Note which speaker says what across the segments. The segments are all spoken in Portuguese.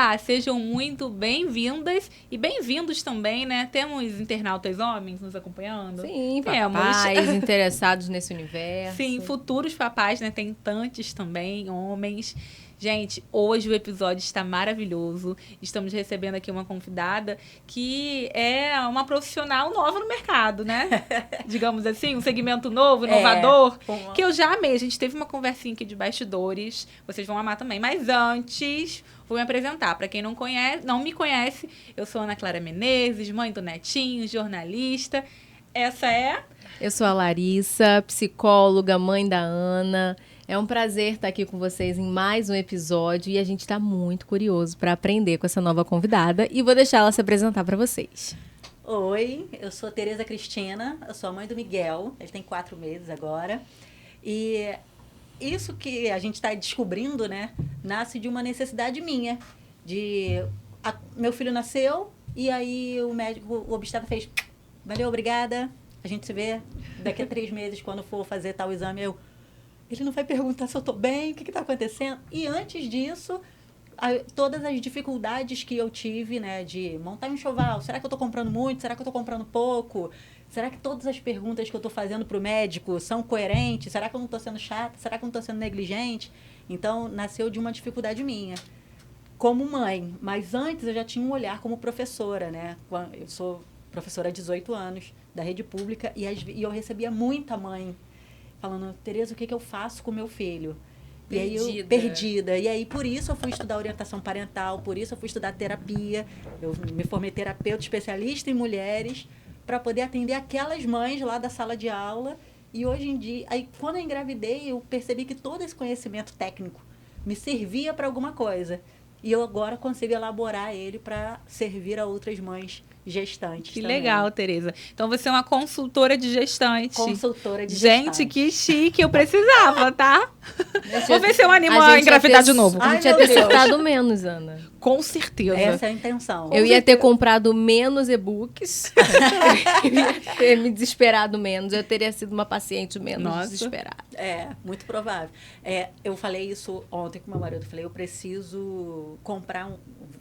Speaker 1: Olá, sejam muito bem-vindas e bem-vindos também, né? Temos internautas homens nos acompanhando?
Speaker 2: Sim,
Speaker 1: Temos.
Speaker 2: papais interessados nesse universo.
Speaker 1: Sim, futuros papais, né? Tem tantos também, homens. Gente, hoje o episódio está maravilhoso. Estamos recebendo aqui uma convidada que é uma profissional nova no mercado, né? Digamos assim, um segmento novo, inovador, que eu já amei. A gente teve uma conversinha aqui de bastidores, vocês vão amar também. Mas antes, vou me apresentar. Para quem não me conhece, eu sou Ana Clara Menezes, mãe do Netinho, jornalista. Essa é...
Speaker 2: Eu sou a Larissa, psicóloga, mãe da Ana. É um prazer estar aqui com vocês em mais um episódio e a gente está muito curioso para aprender com essa nova convidada e vou deixar ela se apresentar para vocês.
Speaker 3: Oi, eu sou Tereza Cristina, eu sou a mãe do Miguel, ele tem 4 meses agora. E isso que a gente está descobrindo, né, nasce de uma necessidade minha. Meu filho nasceu e aí o obstetra fez, valeu, obrigada, a gente se vê daqui a 3 meses quando for fazer tal exame. Ele não vai perguntar se eu estou bem, o que está acontecendo. E antes disso, todas as dificuldades que eu tive, né, de montar um enxoval. Será que eu estou comprando muito? Será que eu estou comprando pouco? Será que todas as perguntas que eu estou fazendo para o médico são coerentes? Será que eu não estou sendo chata? Será que eu não estou sendo negligente? Então, nasceu de uma dificuldade minha, como mãe. Mas antes eu já tinha um olhar como professora, né? Eu sou professora há 18 anos, da rede pública, e eu recebia muita mãe falando, Tereza, o que eu faço com meu filho? Perdida. E aí, por isso eu fui estudar orientação parental, por isso eu fui estudar terapia. Eu me formei terapeuta especialista em mulheres para poder atender aquelas mães lá da sala de aula. E hoje em dia, aí quando eu engravidei, eu percebi que todo esse conhecimento técnico me servia para alguma coisa. E eu agora consigo elaborar ele para servir a outras mães gestantes.
Speaker 1: Que
Speaker 3: também.
Speaker 1: legal, Tereza. Então você é uma consultora de gestante.
Speaker 3: Consultora de
Speaker 1: gestante. Gente, que chique, eu precisava, tá? Vou ver se eu animo
Speaker 2: a
Speaker 1: a engravidar de novo.
Speaker 2: A gente ia ter surtado menos, Ana.
Speaker 1: Com certeza.
Speaker 3: Essa é a intenção.
Speaker 2: Eu ia ter comprado menos e-books. Eu ia ter me desesperado menos. Eu teria sido uma paciente menos desesperada.
Speaker 3: É, muito provável. Eu falei isso ontem com meu marido. Eu falei, eu preciso comprar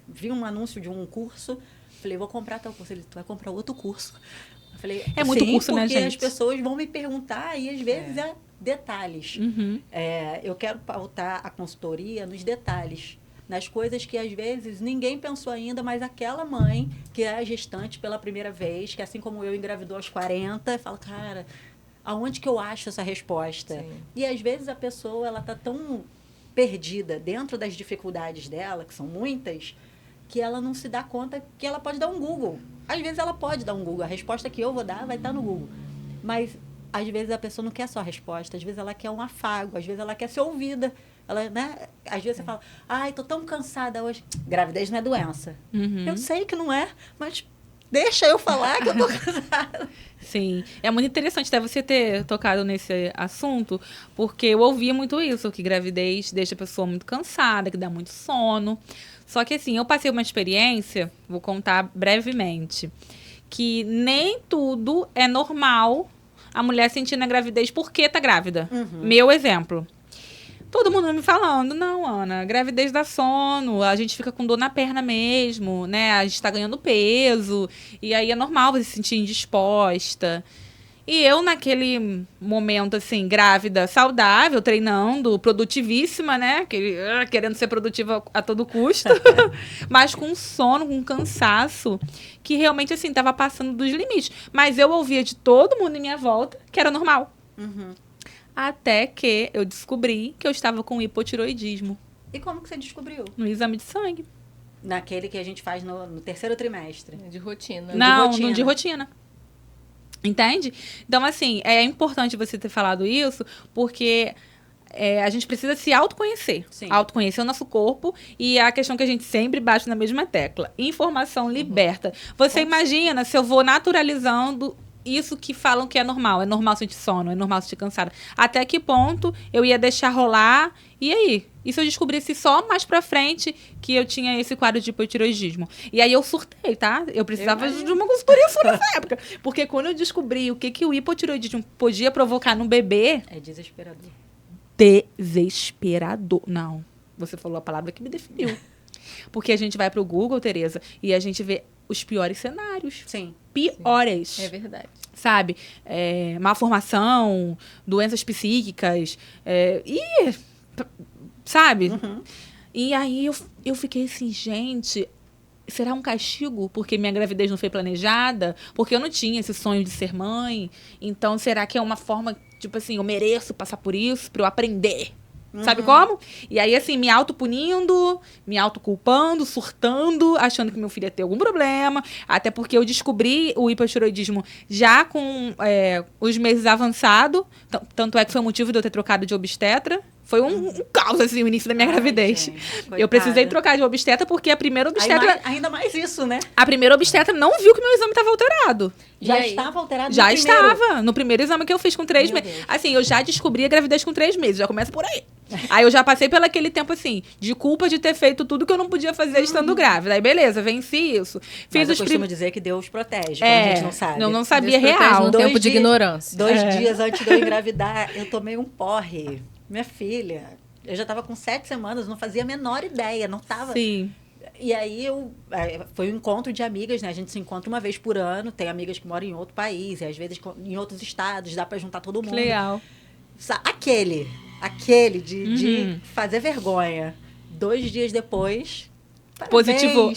Speaker 3: vi um anúncio de um curso. Falei, vou comprar tal curso. Ele, tu vai comprar outro curso. Eu falei,
Speaker 1: é muito curso, né, gente?
Speaker 3: Porque as pessoas vão me perguntar e às vezes é detalhes.
Speaker 1: Uhum.
Speaker 3: Eu quero pautar a consultoria nos detalhes, nas coisas que às vezes ninguém pensou ainda, mas aquela mãe que é gestante pela primeira vez, que assim como eu engravidou aos 40, fala, cara, aonde que eu acho essa resposta? Sim. E às vezes a pessoa ela tá tão perdida dentro das dificuldades dela, que são muitas, que ela não se dá conta que ela pode dar um Google. Às vezes ela pode dar um Google. A resposta que eu vou dar vai estar no Google. Mas, às vezes, a pessoa não quer só a resposta. Às vezes, ela quer um afago. Às vezes, ela quer ser ouvida. Ela, né? Às vezes, você fala, ai, tô tão cansada hoje. Gravidez não é doença.
Speaker 1: Uhum.
Speaker 3: Eu sei que não é, mas deixa eu falar que eu tô cansada.
Speaker 1: Sim. É muito interessante até você ter tocado nesse assunto, porque eu ouvia muito isso, que gravidez deixa a pessoa muito cansada, que dá muito sono. Só que assim, eu passei uma experiência, vou contar brevemente, que nem tudo é normal a mulher sentir na gravidez porque tá grávida.
Speaker 3: Uhum.
Speaker 1: Meu exemplo. Todo mundo me falando, não, Ana, gravidez dá sono, a gente fica com dor na perna mesmo, né? A gente tá ganhando peso, e aí é normal você se sentir indisposta. E eu, naquele momento, assim, grávida, saudável, treinando, produtivíssima, né? Querendo ser produtiva a todo custo. Mas com sono, com cansaço, que realmente, assim, tava passando dos limites. Mas eu ouvia de todo mundo em minha volta que era normal.
Speaker 3: Uhum.
Speaker 1: Até que eu descobri que eu estava com hipotiroidismo.
Speaker 3: E como que você descobriu?
Speaker 1: No exame de sangue.
Speaker 3: Naquele que a gente faz no 3º trimestre.
Speaker 2: De rotina.
Speaker 1: Não, no de rotina. Entende? Então, assim, é importante você ter falado isso, porque a gente precisa se autoconhecer. Sim. Autoconhecer o nosso corpo e a questão que a gente sempre bate na mesma tecla. Informação liberta. Você imagina se eu vou naturalizando isso que falam que é normal. É normal sentir sono, é normal sentir cansada. Até que ponto eu ia deixar rolar? E aí? E se eu descobrisse só mais pra frente que eu tinha esse quadro de hipotiroidismo? E aí eu surtei, tá? Eu precisava de uma consultoria nessa época. Porque quando eu descobri o que o hipotiroidismo podia provocar no bebê...
Speaker 3: É desesperador.
Speaker 1: Desesperador. Não. Você falou a palavra que me definiu. Porque a gente vai pro Google, Tereza, e a gente vê os piores cenários.
Speaker 3: Sim.
Speaker 1: Piores.
Speaker 2: Sim. É verdade.
Speaker 1: Sabe? Malformação, doenças psíquicas. Sabe?
Speaker 3: Uhum.
Speaker 1: E aí eu fiquei assim, gente, será um castigo porque minha gravidez não foi planejada? Porque eu não tinha esse sonho de ser mãe? Então, será que é uma forma, tipo assim, eu mereço passar por isso pra eu aprender? Sabe como? E aí, assim, me autopunindo, me autoculpando, surtando, achando que meu filho ia ter algum problema. Até porque eu descobri o hipotireoidismo já com os meses avançados. Tanto é que foi o motivo de eu ter trocado de obstetra. Foi um caos, assim, o início da minha gravidez.
Speaker 3: Gente,
Speaker 1: eu precisei trocar de obstetra porque a primeira obstetra...
Speaker 3: Ainda mais isso, né?
Speaker 1: A primeira obstetra não viu que meu exame estava alterado.
Speaker 3: Já estava alterado
Speaker 1: Já
Speaker 3: no primeiro?
Speaker 1: estava. No primeiro exame que eu fiz com 3 meses. Assim, eu já descobri a gravidez com 3 meses. Já começa por aí. Aí eu já passei pelo aquele tempo, assim, de culpa de ter feito tudo que eu não podia fazer estando grávida. Aí, beleza, venci isso.
Speaker 3: Mas eu costumo dizer que Deus protege, quando a gente não sabe.
Speaker 1: Eu não sabia
Speaker 2: Deus
Speaker 1: real.
Speaker 2: No tempo de ignorância.
Speaker 3: 2 dias antes de eu engravidar, eu tomei um porre. Minha filha, eu já estava com 7 semanas, não fazia a menor ideia, não estava...
Speaker 1: Sim.
Speaker 3: E aí foi um encontro de amigas, né? A gente se encontra uma vez por ano, tem amigas que moram em outro país, e às vezes em outros estados, dá para juntar todo mundo.
Speaker 1: Que legal.
Speaker 3: Aquele de fazer vergonha. 2 dias depois,
Speaker 1: positivou.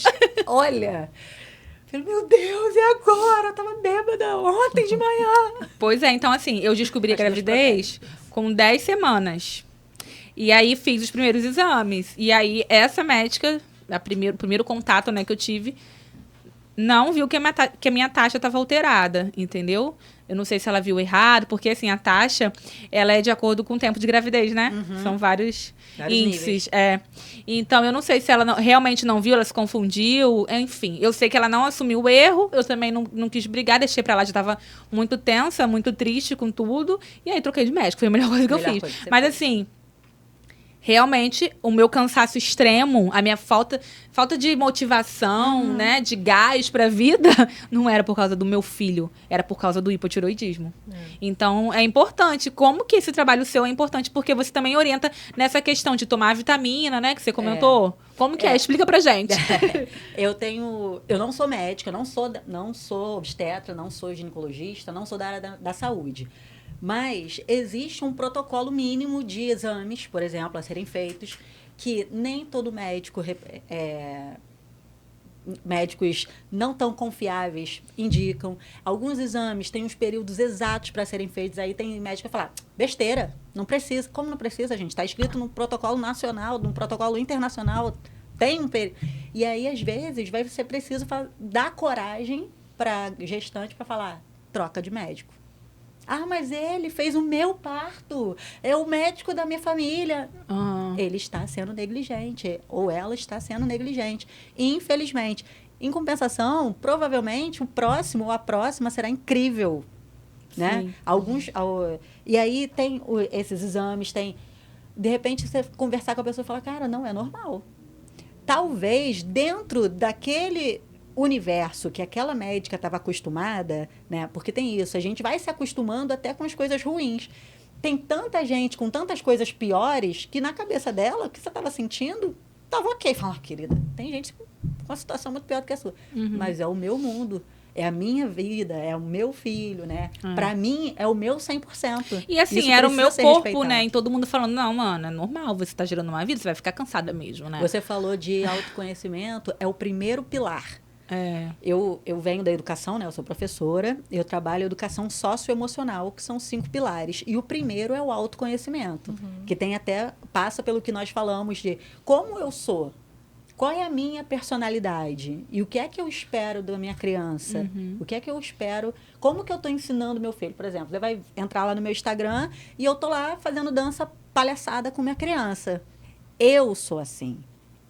Speaker 3: Olha, falei, meu Deus, e agora? Eu tava bêbada ontem de manhã.
Speaker 1: Pois é, então assim, eu descobri a gravidez com 10 semanas. E aí fiz os primeiros exames. E aí essa médica, o primeiro contato, né, que eu tive, não viu que a minha taxa estava alterada, entendeu? Eu não sei se ela viu errado, porque assim, a taxa, ela é de acordo com o tempo de gravidez, né? São vários índices. Então, eu não sei se ela realmente não viu, ela se confundiu, enfim. Eu sei que ela não assumiu o erro, eu também não quis brigar, deixei pra lá, já tava muito tensa, muito triste com tudo. E aí, troquei de médico, foi a melhor coisa que eu fiz. Mas assim... Realmente, o meu cansaço extremo, a minha falta de motivação, né, de gás pra vida, não era por causa do meu filho, era por causa do hipotireoidismo. Então, é importante. Como que esse trabalho seu é importante? Porque você também orienta nessa questão de tomar vitamina, né, que você comentou. Como que é? Explica pra gente.
Speaker 3: Eu não sou médica, não sou obstetra, não sou ginecologista, não sou da área da saúde. Mas existe um protocolo mínimo de exames, por exemplo, a serem feitos, que nem todo médico, médicos não tão confiáveis indicam. Alguns exames têm os períodos exatos para serem feitos. Aí tem médico que fala, besteira, não precisa. Como não precisa, gente? Está escrito no protocolo nacional, no protocolo internacional, tem um período. E aí, às vezes, vai ser preciso dar coragem para gestante para falar, troca de médico. Ah, mas ele fez o meu parto. É o médico da minha família. Ele está sendo negligente. Ou ela está sendo negligente. Infelizmente. Em compensação, provavelmente, o próximo ou a próxima será incrível. Né? E aí tem esses exames, tem... De repente, você conversar com a pessoa e falar, cara, não, é normal. Talvez, dentro daquele... universo que aquela médica estava acostumada, né? Porque tem isso, a gente vai se acostumando até com as coisas ruins. Tem tanta gente com tantas coisas piores que na cabeça dela, o que você estava sentindo, estava ok. Fala, querida, tem gente com uma situação muito pior do que a sua. Mas é o meu mundo, é a minha vida, é o meu filho, né? Para mim, é o meu 100%.
Speaker 1: E assim, isso era o meu corpo, né? E todo mundo falando, não, mano, é normal, você tá gerando uma vida, você vai ficar cansada mesmo, né?
Speaker 3: Você falou de autoconhecimento, é o primeiro pilar. Eu venho da educação, né? Eu sou professora, eu trabalho educação socioemocional, que são 5 pilares. E o primeiro é o autoconhecimento, que passa pelo que nós falamos de como eu sou, qual é a minha personalidade e o que é que eu espero da minha criança, o que é que eu espero, como que eu estou ensinando meu filho. Por exemplo, ele vai entrar lá no meu Instagram e eu estou lá fazendo dança palhaçada com minha criança. Eu sou assim.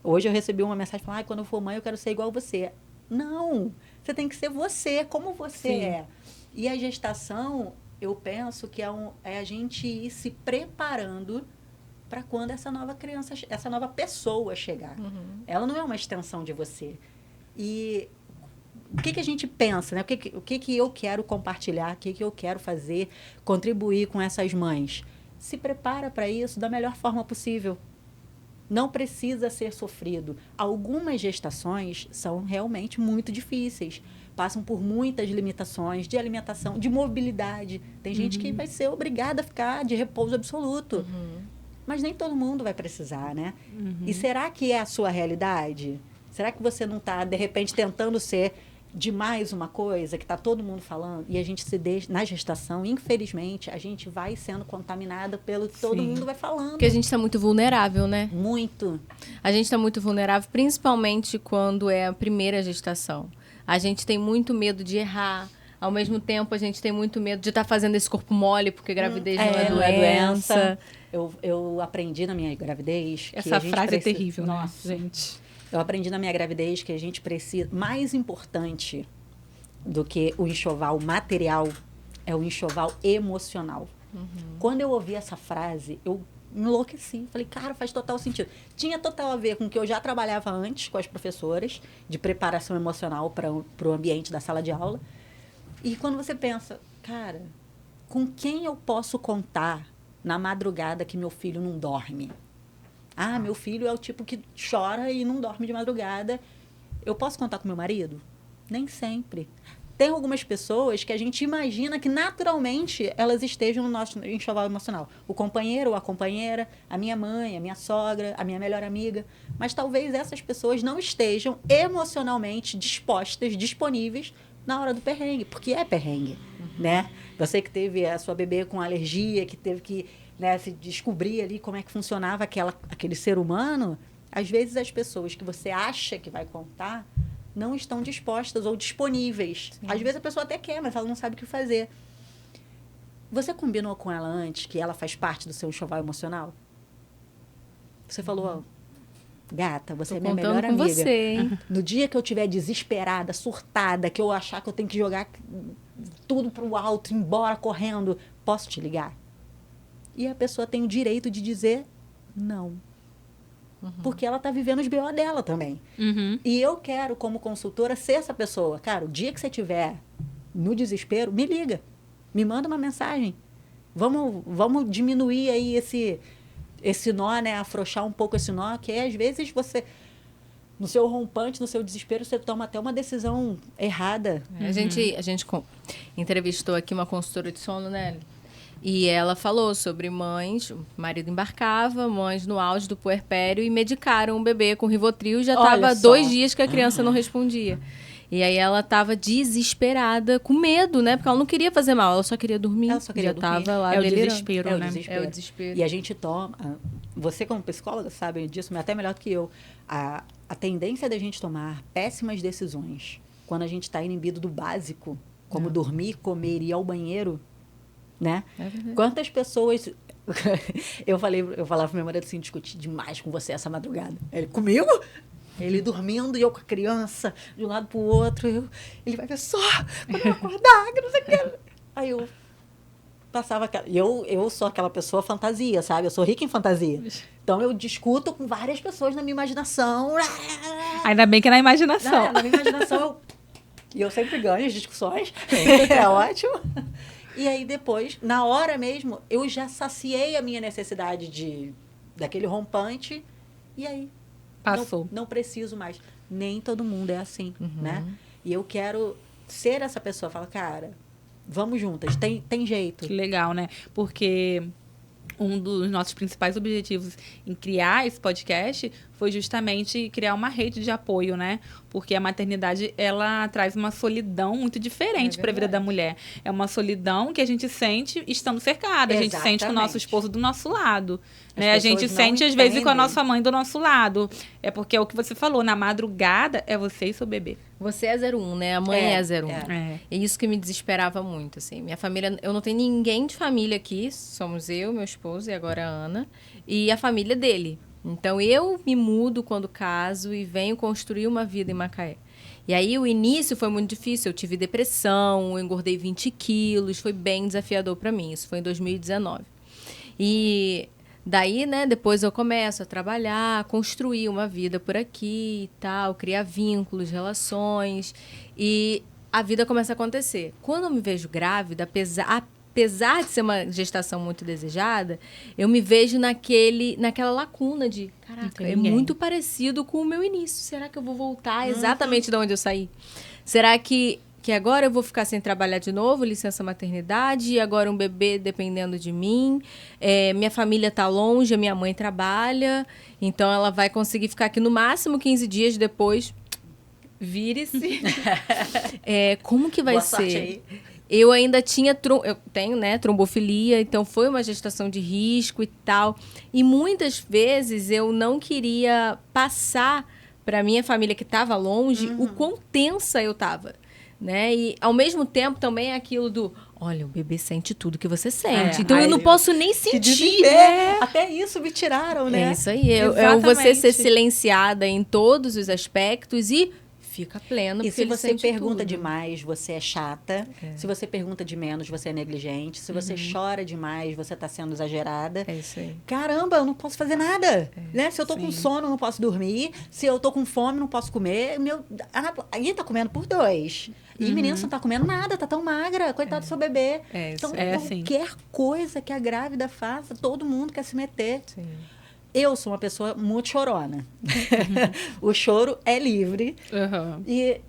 Speaker 3: Hoje eu recebi uma mensagem falando, quando eu for mãe eu quero ser igual a você. Não, você tem que ser você, como você é. E a gestação, eu penso que é a gente ir se preparando para quando essa nova criança, essa nova pessoa chegar. Ela não é uma extensão de você. E o que a gente pensa, né? O que eu quero compartilhar, o que eu quero fazer, contribuir com essas mães? Se prepara para isso da melhor forma possível. Não precisa ser sofrido. Algumas gestações são realmente muito difíceis. Passam por muitas limitações de alimentação, de mobilidade. Tem gente que vai ser obrigada a ficar de repouso absoluto. Mas nem todo mundo vai precisar, né? E será que é a sua realidade? Será que você não está, de repente, tentando ser demais uma coisa que está todo mundo falando? E a gente se deixa, na gestação, infelizmente, a gente vai sendo contaminada pelo que todo mundo vai falando.
Speaker 2: Porque a gente está muito vulnerável, né?
Speaker 3: Muito.
Speaker 2: A gente está muito vulnerável, principalmente quando é a primeira gestação. A gente tem muito medo de errar. Ao mesmo tempo, a gente tem muito medo de estar fazendo esse corpo mole, porque gravidez não é doença.
Speaker 3: Eu aprendi na minha gravidez...
Speaker 1: Essa frase é terrível,
Speaker 3: Nossa,
Speaker 1: né, gente?
Speaker 3: Eu aprendi na minha gravidez que a gente precisa... Mais importante do que o enxoval material é o enxoval emocional. Quando eu ouvi essa frase, eu enlouqueci. Falei, cara, faz total sentido. Tinha total a ver com o que eu já trabalhava antes com as professoras, de preparação emocional para o ambiente da sala de aula. E quando você pensa, cara, com quem eu posso contar na madrugada que meu filho não dorme? Ah, meu filho é o tipo que chora e não dorme de madrugada. Eu posso contar com meu marido? Nem sempre. Tem algumas pessoas que a gente imagina que naturalmente elas estejam no nosso enxoval emocional. O companheiro ou a companheira, a minha mãe, a minha sogra, a minha melhor amiga. Mas talvez essas pessoas não estejam emocionalmente dispostas, disponíveis na hora do perrengue, porque é perrengue, né? Você que teve a sua bebê com alergia, que teve que, né, se descobrir ali como é que funcionava aquele ser humano, às vezes as pessoas que você acha que vai contar não estão dispostas ou disponíveis. Sim. Às vezes a pessoa até quer, mas ela não sabe o que fazer. Você combinou com ela antes que ela faz parte do seu enxoval emocional? Você falou, gata, você é minha melhor amiga.
Speaker 2: Você, hein?
Speaker 3: No dia que eu estiver desesperada, surtada, que eu achar que eu tenho que jogar tudo pro alto, ir embora correndo, posso te ligar? E a pessoa tem o direito de dizer não. Porque ela está vivendo os BO dela também. E eu quero, como consultora, ser essa pessoa. Cara, o dia que você estiver no desespero, me liga. Me manda uma mensagem. Vamos diminuir aí esse nó, né? Afrouxar um pouco esse nó, que às vezes você, no seu rompante, no seu desespero, você toma até uma decisão errada.
Speaker 2: A gente entrevistou aqui uma consultora de sono, né? E ela falou sobre mães, o marido embarcava, mães no auge do puerpério e medicaram o bebê com Rivotril. Já estava 2 dias que a criança não respondia. E aí ela estava desesperada, com medo, né? Porque ela não queria fazer mal, ela só queria dormir.
Speaker 3: Ela só queria dormir.
Speaker 2: Tava lá
Speaker 1: é o
Speaker 2: delirando.
Speaker 1: desespero, né?
Speaker 2: É o desespero.
Speaker 3: E a gente toma... Você, como psicóloga, sabe disso, mas até melhor do que eu. A tendência da gente tomar péssimas decisões quando a gente está inibido do básico, como dormir, comer e ir ao banheiro, né? Quantas pessoas... eu falava pro meu marido assim, discuti demais com você essa madrugada. Ele, comigo? Ele dormindo e eu com a criança, de um lado pro outro. Ele vai ver só quando eu acordar, que não sei o que. Aí eu passava aquela... Eu sou aquela pessoa fantasia, sabe? Eu sou rica em fantasia. Então eu discuto com várias pessoas na minha imaginação.
Speaker 1: Ainda bem que é na imaginação.
Speaker 3: Na minha imaginação eu sempre ganho as discussões. É ótimo. E aí depois, na hora mesmo, eu já saciei a minha necessidade daquele rompante. E aí,
Speaker 1: passou.
Speaker 3: Não preciso mais. Nem todo mundo é assim, né? E eu quero ser essa pessoa. Falar, cara, vamos juntas, tem jeito.
Speaker 1: Que legal, né? Porque um dos nossos principais objetivos em criar esse podcast foi justamente criar uma rede de apoio, né? Porque a maternidade, ela traz uma solidão muito diferente para a vida da mulher. É uma solidão que a gente sente estando cercada. A gente sente com o nosso esposo do nosso lado. Né? A gente sente, às vezes, com a nossa mãe do nosso lado. É porque é o que você falou, na madrugada é você e seu bebê.
Speaker 2: Você é 01, né? A mãe é 01. É isso que me desesperava muito, assim. Minha família... Eu não tenho ninguém de família aqui. Somos eu, meu esposo e agora a Ana. E a família dele. Então, eu me mudo quando caso e venho construir uma vida em Macaé. E aí, o início foi muito difícil. Eu tive depressão, eu engordei 20 quilos. Foi bem desafiador para mim. Isso foi em 2019. E daí, né, depois eu começo a trabalhar, construir uma vida por aqui e tal, criar vínculos, relações. E a vida começa a acontecer. Quando eu me vejo grávida, apesar apesar de ser uma gestação muito desejada, eu me vejo naquela lacuna de, caraca, é muito parecido com o meu início. Será que eu vou voltar exatamente de onde eu saí? Será que agora eu vou ficar sem trabalhar de novo, licença maternidade, e agora um bebê dependendo de mim, minha família tá longe, a minha mãe trabalha, então ela vai conseguir ficar aqui no máximo 15 dias depois, vire-se. Como que vai
Speaker 3: Boa
Speaker 2: ser?
Speaker 3: Sorte aí.
Speaker 2: Eu ainda eu tenho, né, trombofilia, então foi uma gestação de risco e tal, e muitas vezes eu não queria passar para minha família que estava longe o quão tensa eu estava. Né? E, ao mesmo tempo, também é aquilo do... Olha, o bebê sente tudo que você sente. Então, eu não posso nem sentir.
Speaker 3: Até isso me tiraram, né?
Speaker 2: É isso aí. É você ser silenciada em todos os aspectos e fica pleno.
Speaker 3: E se você pergunta
Speaker 2: tudo.
Speaker 3: demais, você é chata. Se você pergunta de menos, você é negligente. Se você chora demais, você está sendo exagerada.
Speaker 2: É isso aí.
Speaker 3: Caramba, eu não posso fazer nada. Né? Se eu tô com sono, eu não posso dormir. Se eu tô com fome, não posso comer. Aí tá comendo por 2. E menina, você não tá comendo nada, tá tão magra. Coitado do seu bebê. Então, qualquer coisa que a grávida faça, todo mundo quer se meter.
Speaker 2: Sim.
Speaker 3: Eu sou uma pessoa muito chorona. O choro é livre. E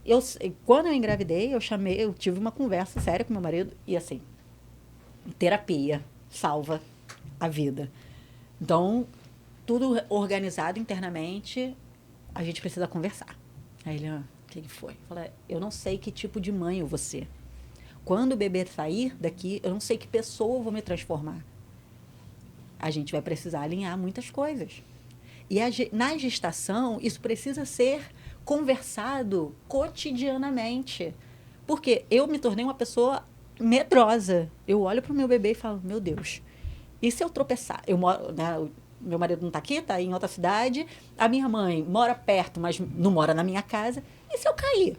Speaker 3: quando eu engravidei, eu tive uma conversa séria com meu marido. E assim, terapia salva a vida. Então, tudo organizado internamente, a gente precisa conversar. Aí ele, o que foi? Eu falei, eu não sei que tipo de mãe eu vou ser. Quando o bebê sair daqui, eu não sei que pessoa eu vou me transformar. A gente vai precisar alinhar muitas coisas. E na gestação, isso precisa ser conversado cotidianamente. Porque eu me tornei uma pessoa medrosa. Eu olho para o meu bebê e falo, meu Deus, e se eu tropeçar? Eu moro, né, meu marido não está aqui, está em outra cidade. A minha mãe mora perto, mas não mora na minha casa. E se eu cair?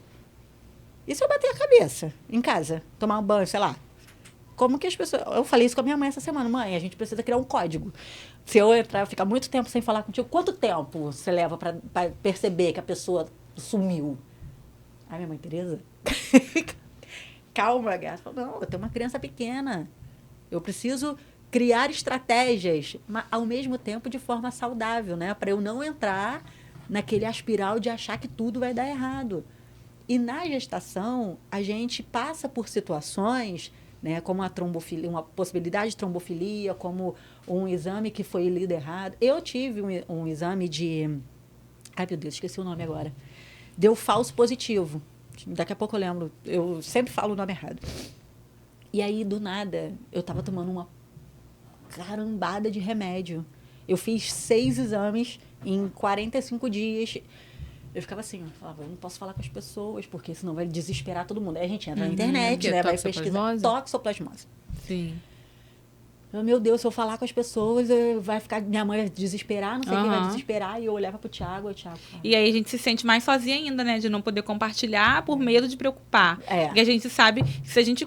Speaker 3: E se eu bater a cabeça em casa? Tomar um banho, sei lá? Como que as pessoas... Eu falei isso com a minha mãe essa semana. Mãe, a gente precisa criar um código. Se eu ficar muito tempo sem falar contigo, quanto tempo você leva para perceber que a pessoa sumiu? Ai, minha mãe, Tereza, calma, gata. Não, eu tenho uma criança pequena. Eu preciso criar estratégias, mas ao mesmo tempo de forma saudável, né? Para eu não entrar naquele espiral de achar que tudo vai dar errado. E na gestação, a gente passa por situações... Né, como a trombofilia, uma possibilidade de trombofilia, como um exame que foi lido errado. Eu tive um exame de... Ai, meu Deus, esqueci o nome agora. Deu falso positivo. Daqui a pouco eu lembro. Eu sempre falo o nome errado. E aí, do nada, eu estava tomando uma carambada de remédio. Eu fiz 6 exames em 45 dias... Eu ficava assim, eu falava, eu não posso falar com as pessoas, porque senão vai desesperar todo mundo. Aí a gente entra na internet, né? Vai pesquisar toxoplasmose.
Speaker 1: Sim.
Speaker 3: Meu Deus, se eu falar com as pessoas, vai ficar... Minha mãe vai desesperar, não sei quem vai desesperar. E eu olhava pro Thiago, e o Thiago...
Speaker 1: E aí a gente se sente mais sozinha ainda, né? De não poder compartilhar por medo de preocupar. Porque a gente sabe que se a gente...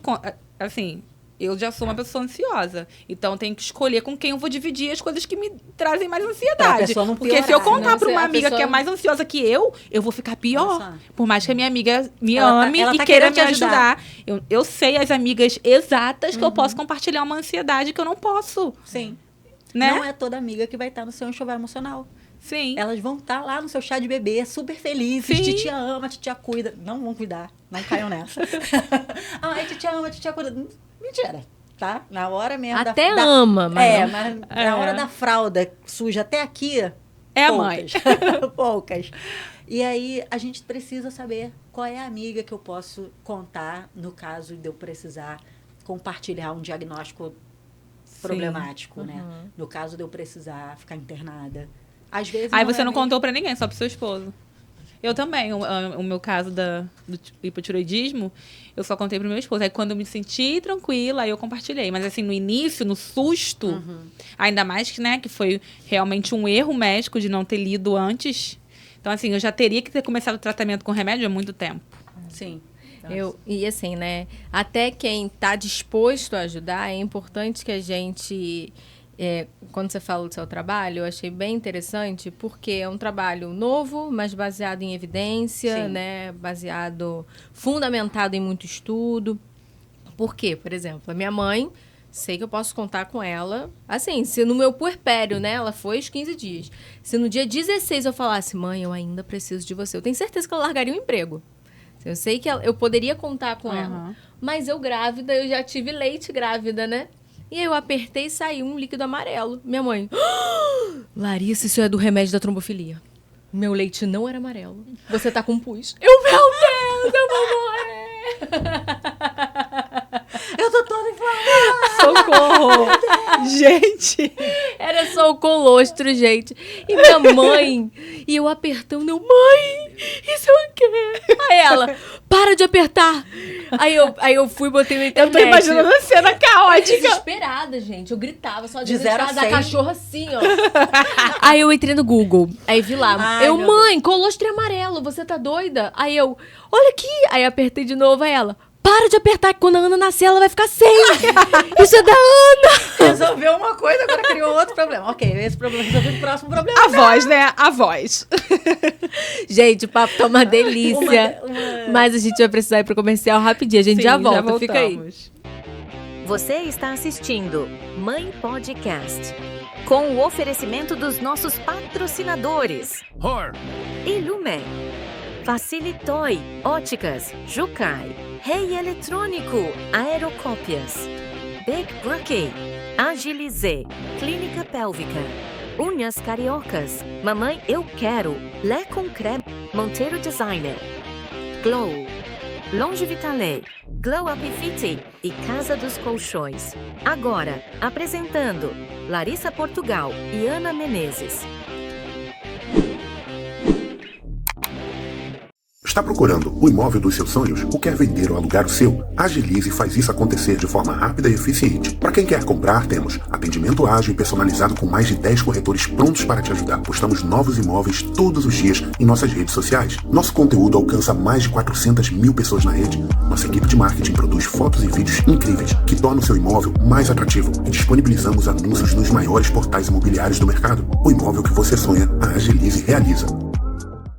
Speaker 1: Assim... Eu já sou uma pessoa ansiosa. Então, tenho que escolher com quem eu vou dividir as coisas que me trazem mais ansiedade.
Speaker 3: Não
Speaker 1: porque se eu contar para uma amiga que é mais ansiosa que eu vou ficar pior.
Speaker 3: Nossa.
Speaker 1: Por mais que a minha amiga me ame e
Speaker 3: tá
Speaker 1: queira me ajudar. Eu sei as amigas exatas que eu posso compartilhar uma ansiedade que eu não posso.
Speaker 3: Sim.
Speaker 1: Né?
Speaker 3: Não é toda amiga que vai estar no seu enxoval emocional.
Speaker 1: Sim.
Speaker 3: Elas vão estar lá no seu chá de bebê, super felizes.
Speaker 1: Sim.
Speaker 3: Titia ama, titia cuida. Não vão cuidar. Não caiam nessa. Ai, titia ama, titia cuida. Mentira, tá? Na hora mesmo
Speaker 2: até ama, mas...
Speaker 3: mas na hora da fralda suja até aqui...
Speaker 1: É
Speaker 3: poucas,
Speaker 1: a mãe.
Speaker 3: poucas. E aí, a gente precisa saber qual é a amiga que eu posso contar no caso de eu precisar compartilhar um diagnóstico problemático, né? No caso de eu precisar ficar internada. Às vezes
Speaker 1: aí você não contou pra ninguém, só pro seu esposo. Eu também, o meu caso do hipotiroidismo, eu só contei pro meu esposo. Aí quando eu me senti tranquila, aí eu compartilhei. Mas assim, no início, no susto, ainda mais que, né, que foi realmente um erro médico de não ter lido antes. Então, assim, eu já teria que ter começado o tratamento com remédio há muito tempo.
Speaker 3: Sim.
Speaker 2: E assim, né, até quem tá disposto a ajudar, é importante que a gente... quando você fala do seu trabalho, eu achei bem interessante, porque é um trabalho novo, mas baseado em evidência, né? Fundamentado em muito estudo. Por quê? Por exemplo, a minha mãe sei que eu posso contar com ela. Assim, se no meu puerpério, né, ela foi os 15 dias. Se no dia 16 eu falasse, mãe, eu ainda preciso de você, eu tenho certeza que ela largaria o emprego. Eu sei que eu poderia contar com ela. Mas eu grávida, eu já tive leite grávida, né? E aí eu apertei e saiu um líquido amarelo. Minha mãe, Larissa, isso é do remédio da trombofilia. Meu leite não era amarelo. Você tá com pus. Meu Deus, eu vou morrer.
Speaker 3: Eu tô toda inflamada.
Speaker 1: Socorro! Gente!
Speaker 2: Era só o colostro, gente. E minha mãe, e eu apertando, mãe, isso é o quê? Aí ela, para de apertar. Aí eu fui e botei na internet.
Speaker 1: Eu tô imaginando a cena caótica.
Speaker 2: Desesperada, gente. Eu gritava só
Speaker 3: de 0 a 100.
Speaker 2: Da cachorra assim, ó. Aí eu entrei no Google. Aí vi lá.
Speaker 3: Ai,
Speaker 2: mãe, colostro amarelo, você tá doida? Aí eu, olha aqui. Aí apertei de novo, aí ela, para de apertar, que quando a Ana nascer, ela vai ficar sem. Isso é da Ana.
Speaker 3: Resolveu uma coisa, agora criou outro problema. Ok, esse problema resolvido, o próximo problema.
Speaker 1: A voz, né? A voz.
Speaker 2: Gente, o papo tá uma delícia. Mas a gente vai precisar ir pro comercial rapidinho. A gente já volta, fica aí.
Speaker 4: Você está assistindo Mãe Podcast, com o oferecimento dos nossos patrocinadores. Ilume, Facilitoy, Óticas, Jucai, Rei Eletrônico, Aerocópias, Big Brookie, Agilize, Clínica Pélvica, Unhas Cariocas, Mamãe Eu Quero, Lé com Creme, Monteiro Designer, Glow, Longe Vitale, Glow Up Fit e Casa dos Colchões. Agora, apresentando Larissa Portugal e Ana Menezes.
Speaker 5: Está procurando o imóvel dos seus sonhos ou quer vender ou alugar o seu? Agilize e faz isso acontecer de forma rápida e eficiente. Para quem quer comprar, temos atendimento ágil e personalizado com mais de 10 corretores prontos para te ajudar. Postamos novos imóveis todos os dias em nossas redes sociais. Nosso conteúdo alcança mais de 400 mil pessoas na rede. Nossa equipe de marketing produz fotos e vídeos incríveis que tornam o seu imóvel mais atrativo e disponibilizamos anúncios nos maiores portais imobiliários do mercado. O imóvel que você sonha, a Agilize realiza.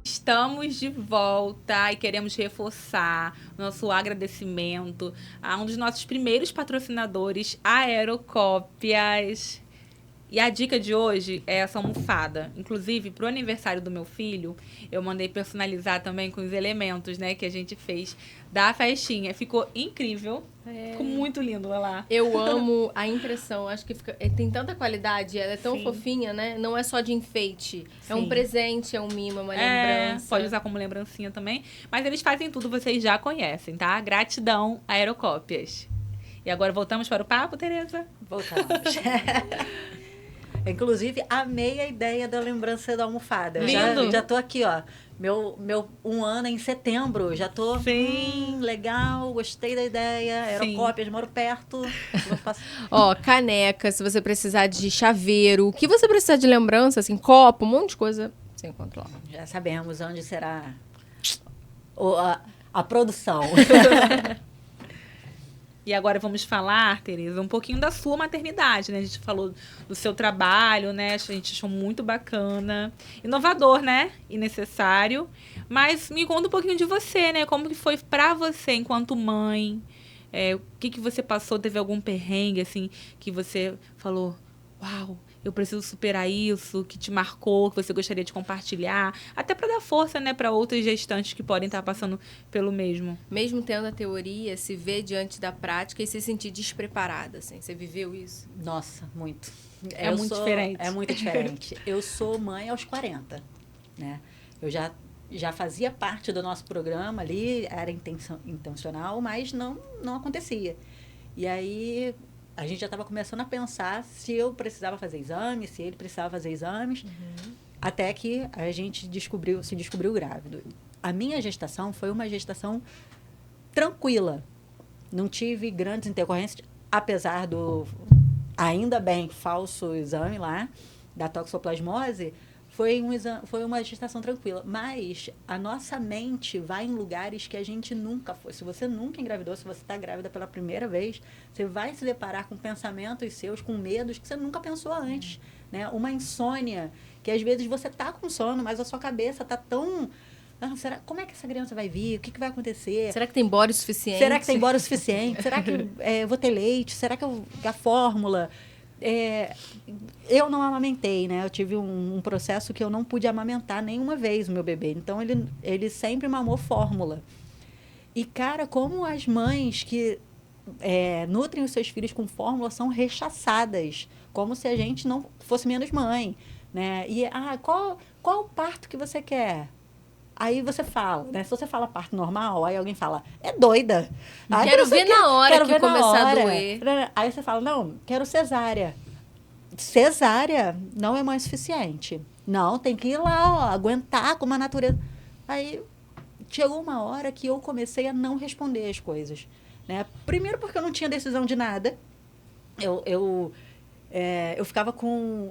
Speaker 1: Estamos de volta e queremos reforçar nosso agradecimento a um dos nossos primeiros patrocinadores, Aerocópias. E a dica de hoje é essa almofada. Inclusive, pro aniversário do meu filho, eu mandei personalizar também com os elementos, né, que a gente fez da festinha. Ficou incrível. Ficou muito lindo, vai lá.
Speaker 2: Eu amo a impressão. Acho que tem tanta qualidade. Ela é tão fofinha, né? Não é só de enfeite. Sim. É um presente, é um mimo, é uma lembrança.
Speaker 1: Pode usar como lembrancinha também. Mas eles fazem tudo, vocês já conhecem, tá? Gratidão, Aerocópias. E agora voltamos para o papo, Tereza?
Speaker 3: Voltamos. Inclusive, amei a ideia da lembrança da almofada.
Speaker 1: Lindo.
Speaker 3: Já tô aqui, ó. Meu 1 ano é em setembro. Já tô... legal, gostei da ideia. Aerocópias, moro perto.
Speaker 2: Ó, caneca, se você precisar de chaveiro. O que você precisar de lembrança, assim, copo, um monte de coisa, você encontra lá.
Speaker 3: Já sabemos onde será a produção.
Speaker 1: E agora vamos falar, Tereza, um pouquinho da sua maternidade, né? A gente falou do seu trabalho, né? A gente achou muito bacana. Inovador, né? E necessário. Mas me conta um pouquinho de você, né? Como que foi pra você enquanto mãe? O que você passou? Teve algum perrengue, assim, que você falou, uau, eu preciso superar isso, que te marcou, que você gostaria de compartilhar, até para dar força, né, para outras gestantes que podem estar passando pelo mesmo.
Speaker 2: Mesmo tendo a teoria, se ver diante da prática e se sentir despreparada, assim. Você viveu isso?
Speaker 3: Nossa, muito.
Speaker 1: É muito diferente.
Speaker 3: É muito diferente. Eu sou mãe aos 40, né? Eu já fazia parte do nosso programa ali, era intencional, mas não acontecia. E aí a gente já estava começando a pensar se eu precisava fazer exames, se ele precisava fazer exames, até que a gente se descobriu grávido. A minha gestação foi uma gestação tranquila. Não tive grandes intercorrências, apesar do, ainda bem, falso exame lá, da toxoplasmose. Foi uma gestação tranquila, mas a nossa mente vai em lugares que a gente nunca foi. Se você nunca engravidou, se você está grávida pela primeira vez, você vai se deparar com pensamentos seus, com medos que você nunca pensou antes, né? Uma insônia, que às vezes você está com sono, mas a sua cabeça está tão Como é que essa criança vai vir? O que vai acontecer?
Speaker 2: Será que tem bora o suficiente?
Speaker 3: Será que tem bora o suficiente? Será que eu vou ter leite? Será que a fórmula... eu não amamentei, né? Eu tive um processo que eu não pude amamentar nenhuma vez o meu bebê. Então, ele sempre mamou fórmula. E, cara, como as mães que nutrem os seus filhos com fórmula são rechaçadas. Como se a gente não fosse menos mãe, né? E, qual o parto que você quer? Aí você fala, né? Se você fala parto normal, aí alguém fala, é doida. Aí
Speaker 2: quero ver na hora que começar a doer.
Speaker 3: Aí você fala, não, quero cesárea. Cesárea não é mãe suficiente. Não, tem que ir lá, ó, aguentar com uma natureza. Aí chegou uma hora que eu comecei a não responder as coisas, né? Primeiro porque eu não tinha decisão de nada. Eu ficava com...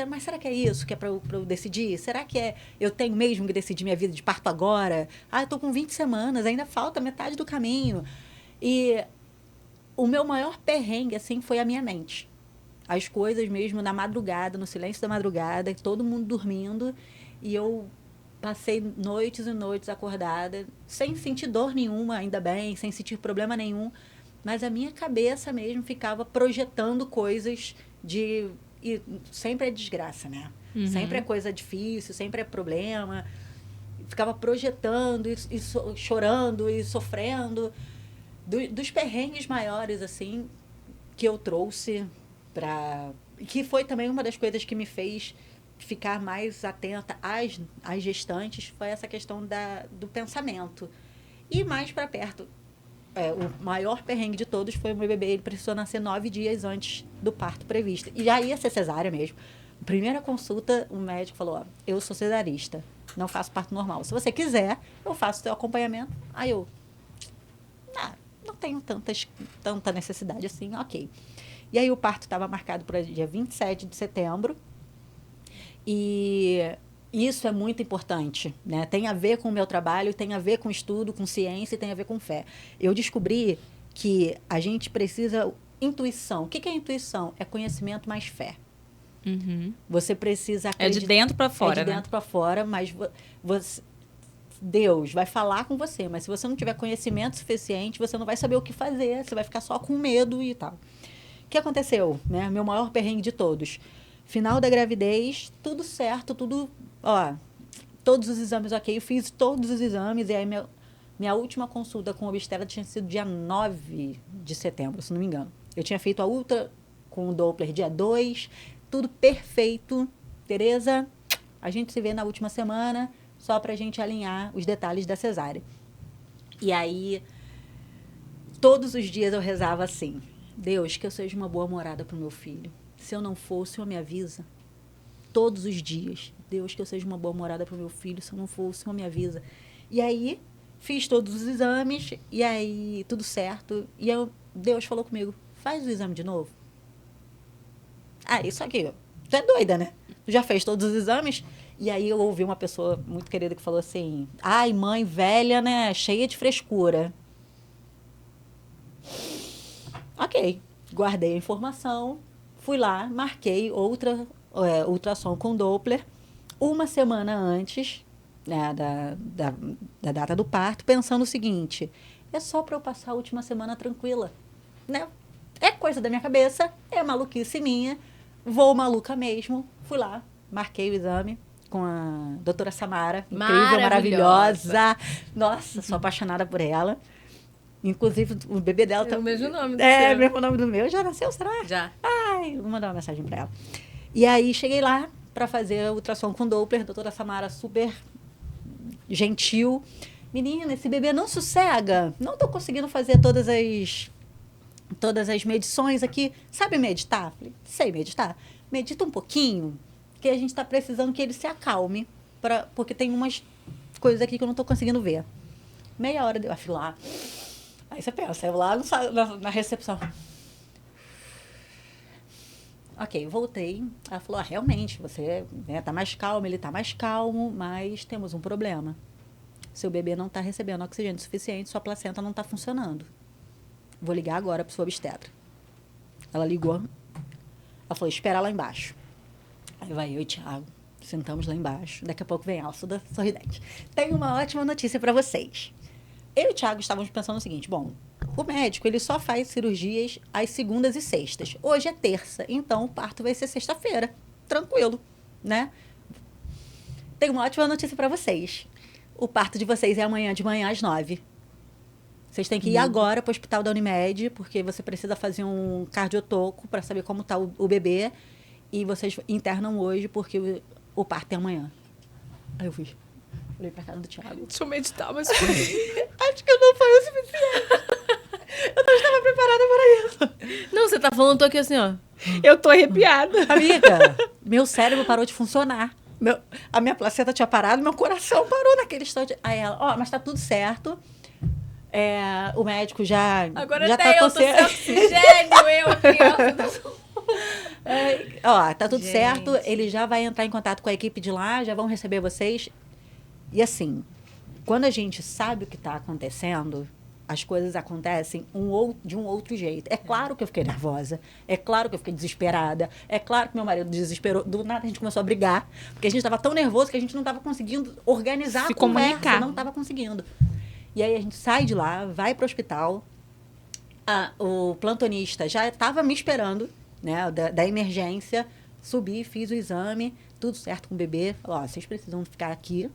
Speaker 3: mas será que é isso que é para eu decidir? Será que eu tenho mesmo que decidir minha vida de parto agora? Eu estou com 20 semanas, ainda falta metade do caminho. E o meu maior perrengue, assim, foi a minha mente. As coisas mesmo na madrugada, no silêncio da madrugada, todo mundo dormindo. E eu passei noites e noites acordada, sem sentir dor nenhuma, ainda bem, sem sentir problema nenhum. Mas a minha cabeça mesmo ficava projetando coisas e sempre é desgraça, né? Uhum. Sempre é coisa difícil, sempre é problema. Ficava projetando e chorando e sofrendo. Dos perrengues maiores, assim, que eu trouxe que foi também uma das coisas que me fez ficar mais atenta às gestantes, foi essa questão do pensamento. E mais para perto... o maior perrengue de todos foi o meu bebê. Ele precisou nascer 9 dias antes do parto previsto. E já ia ser cesárea mesmo. Primeira consulta, o médico falou, eu sou cesarista, não faço parto normal. Se você quiser, eu faço o seu acompanhamento. Aí eu, não tenho tanta necessidade assim, ok. E aí o parto estava marcado para o dia 27 de setembro. E... isso é muito importante, né? Tem a ver com o meu trabalho, tem a ver com estudo, com ciência e tem a ver com fé. Eu descobri que a gente precisa... Intuição. O que é intuição? É conhecimento mais fé.
Speaker 1: Uhum.
Speaker 3: Você precisa acreditar...
Speaker 1: É de dentro para fora,
Speaker 3: né? É de dentro para fora, mas Deus vai falar com você. Mas se você não tiver conhecimento suficiente, você não vai saber o que fazer. Você vai ficar só com medo e tal. O que aconteceu? Né? Meu maior perrengue de todos. Final da gravidez, tudo certo, tudo... todos os exames ok, eu fiz todos os exames, e aí minha última consulta com o obstetra tinha sido dia 9 de setembro, se não me engano. Eu tinha feito a ultra com o Doppler dia 2, tudo perfeito. Tereza, a gente se vê na última semana, só pra gente alinhar os detalhes da cesárea. E aí, todos os dias eu rezava assim, Deus, que eu seja uma boa morada pro meu filho. Se eu não for, o Senhor me avisa. Todos os dias. Deus, que eu seja uma boa morada para o meu filho. Se eu não for, o Senhor me avisa. E aí, fiz todos os exames. E aí, tudo certo. E Deus falou comigo, faz o exame de novo. Isso aqui, tu é doida, né? Tu já fez todos os exames? E aí, eu ouvi uma pessoa muito querida que falou assim, mãe velha, né? Cheia de frescura. Ok. Guardei a informação. Fui lá, marquei ultrassom com Doppler, uma semana antes, né, da data do parto, pensando o seguinte, é só para eu passar a última semana tranquila, né? É coisa da minha cabeça, é maluquice minha, vou maluca mesmo. Fui lá, marquei o exame com a doutora Samara, incrível, maravilhosa. Nossa, sou apaixonada por ela. Inclusive, o bebê dela...
Speaker 2: É o mesmo nome do
Speaker 3: seu. O mesmo nome do meu. Já nasceu, será?
Speaker 2: Já.
Speaker 3: Vou mandar uma mensagem para ela. E aí, cheguei lá para fazer o ultrassom com Doppler. A doutora Samara, super gentil. Menina, esse bebê não sossega. Não estou conseguindo fazer todas as medições aqui. Sabe meditar? Falei, sei meditar. Medita um pouquinho, que a gente está precisando que ele se acalme. Porque tem umas coisas aqui que eu não estou conseguindo ver. Meia hora eu fui lá... Aí você pensa, eu lá na recepção. Ok, voltei. Ela falou, realmente, você tá mais calmo, ele tá mais calmo, mas temos um problema. Seu bebê não está recebendo oxigênio suficiente, sua placenta não está funcionando. Vou ligar agora para sua obstetra. Ela ligou. Ela falou, espera lá embaixo. Aí vai eu e Thiago, Sentamos lá embaixo. Daqui a pouco vem ela, toda sorridente. Tenho uma ótima notícia para vocês. Eu e o Thiago estávamos pensando o seguinte, bom, o médico, ele só faz cirurgias às segundas e sextas. Hoje é terça, então o parto vai ser sexta-feira. Tranquilo, né? Tenho uma ótima notícia para vocês. O parto de vocês é amanhã de manhã às 9h. Vocês têm que ir agora para o hospital da Unimed, porque você precisa fazer um cardiotoco para saber como está o bebê. E vocês internam hoje, porque o parto é amanhã. Aí eu fiz. Olhei pra cara do Thiago.
Speaker 1: Deixa eu meditar, mas...
Speaker 3: Acho que não foi o suficiente. Eu não estava preparada para isso.
Speaker 2: Não, você tá falando, eu tô aqui assim, ó.
Speaker 1: Eu tô arrepiada.
Speaker 3: Amiga, meu cérebro parou de funcionar. A minha placenta tinha parado, meu coração parou naquele instante. Aí ela, mas tá tudo certo. O médico já...
Speaker 2: Agora
Speaker 3: já
Speaker 2: até
Speaker 3: tá
Speaker 2: eu tô sem oxigênio, eu aqui, ó.
Speaker 3: Tá tudo certo. Ele já vai entrar em contato com a equipe de lá, já vão receber vocês. E assim, quando a gente sabe o que está acontecendo, as coisas acontecem de um outro jeito. É claro que eu fiquei nervosa, é claro que eu fiquei desesperada, é claro que meu marido desesperou. Do nada a gente começou a brigar, porque a gente estava tão nervoso que a gente não estava conseguindo organizar a conversa, comunicar. Não estava conseguindo. E aí a gente sai de lá, vai para o hospital, o plantonista já estava me esperando, né, da emergência, subi, fiz o exame, tudo certo com o bebê. Falou, vocês precisam ficar aqui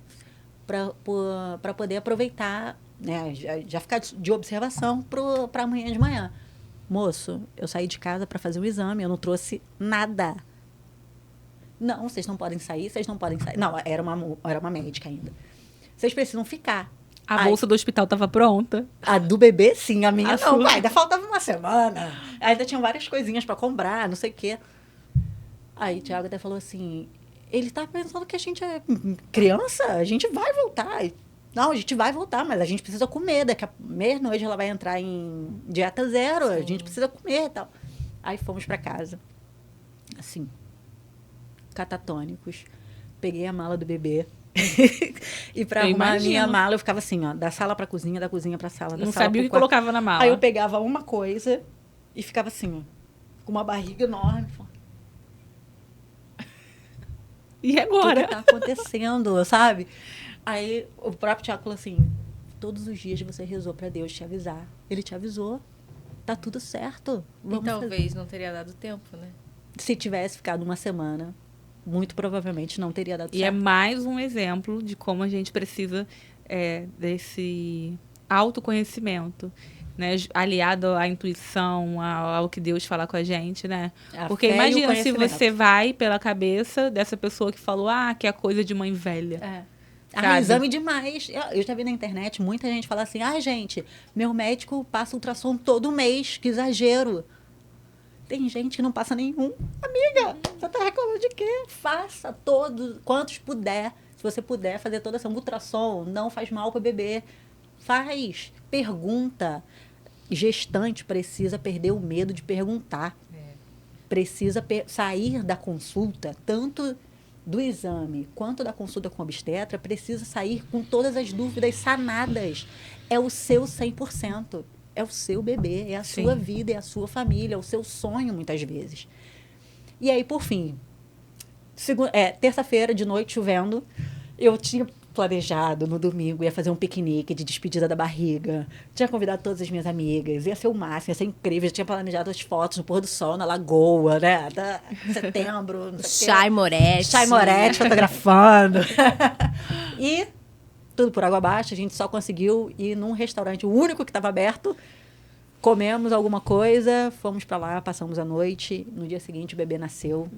Speaker 3: para poder aproveitar, né, já ficar de observação para amanhã de manhã. Moço, eu saí de casa para fazer o exame, eu não trouxe nada. Não, vocês não podem sair, vocês não podem sair. Não, era uma médica ainda. Vocês precisam ficar.
Speaker 1: A bolsa do hospital estava pronta.
Speaker 3: A do bebê, sim. A minha, não.
Speaker 1: Sua...
Speaker 3: ainda faltava uma semana. Ainda tinham várias coisinhas para comprar, não sei o quê. Aí o Thiago até falou assim... Ele tá pensando que a gente é criança, a gente vai voltar. Não, a gente vai voltar, mas a gente precisa comer. Daqui a meia-noite ela vai entrar em dieta zero, a gente precisa comer e tal. Aí fomos para casa. Assim, catatônicos. Peguei a mala do bebê. E para arrumar a minha mala, eu ficava assim, ó, da sala pra cozinha, da cozinha pra sala, da
Speaker 1: não
Speaker 3: sala
Speaker 1: sabia o que colocava na mala.
Speaker 3: Aí eu pegava uma coisa e ficava assim, ó, com uma barriga enorme.
Speaker 1: E agora?
Speaker 3: O que tá acontecendo, sabe? Aí o próprio Thiago falou assim, todos os dias você rezou pra Deus te avisar. Ele te avisou. Tá tudo certo.
Speaker 2: E talvez não teria dado tempo, né?
Speaker 3: Se tivesse ficado uma semana, muito provavelmente não teria dado certo.
Speaker 1: E é mais um exemplo de como a gente precisa desse autoconhecimento, né? Aliado à intuição, ao que Deus fala com a gente, né? Porque imagina se você vai pela cabeça dessa pessoa que falou, que é coisa de mãe velha.
Speaker 3: Exame demais. Eu já vi na internet muita gente falar assim, gente, meu médico passa ultrassom todo mês, que exagero. Tem gente que não passa nenhum. Amiga, você tá reclamando de quê? Faça todos, quantos puder. Se você puder fazer toda essa ultrassom, não faz mal para o bebê. Faz, pergunta. Gestante precisa perder o medo de perguntar. Precisa sair da consulta, tanto do exame quanto da consulta com obstetra, precisa sair com todas as dúvidas sanadas. É o seu 100%. É o seu bebê, é a sua vida, é a sua família, é o seu sonho, muitas vezes. E aí, por fim, terça-feira, de noite, chovendo, eu tinha planejado no domingo, ia fazer um piquenique de despedida da barriga. Tinha convidado todas as minhas amigas, ia ser o máximo, ia ser incrível. Eu tinha planejado as fotos no pôr do sol, na lagoa, né? Setembro.
Speaker 2: Chay Moretti
Speaker 3: fotografando. E tudo por água abaixo, a gente só conseguiu ir num restaurante, o único que estava aberto. Comemos alguma coisa, fomos para lá, passamos a noite. No dia seguinte, o bebê nasceu.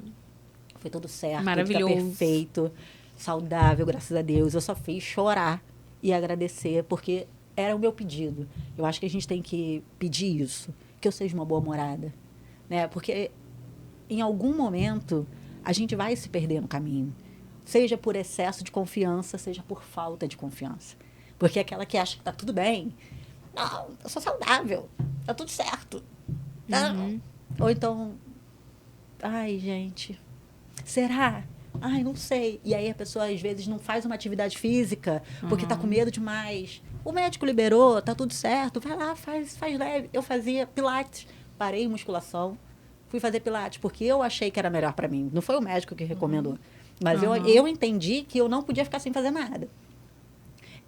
Speaker 3: Foi tudo certo,
Speaker 1: maravilhoso,
Speaker 3: tudo perfeito, saudável, graças a Deus. Eu só fiz chorar e agradecer, porque era o meu pedido. Eu acho que a gente tem que pedir isso, que eu seja uma boa morada, né? Porque em algum momento a gente vai se perder no caminho, seja por excesso de confiança, seja por falta de confiança. Porque aquela que acha que tá tudo bem, não, eu sou saudável, tá tudo certo. Não. Ou então, ai, gente, será? Ai, não sei. E aí a pessoa, às vezes, não faz uma atividade física porque tá com medo demais. O médico liberou, tá tudo certo. Vai lá, faz leve. Eu fazia pilates. Parei musculação. Fui fazer pilates porque eu achei que era melhor para mim. Não foi o médico que recomendou. Mas eu entendi que eu não podia ficar sem fazer nada.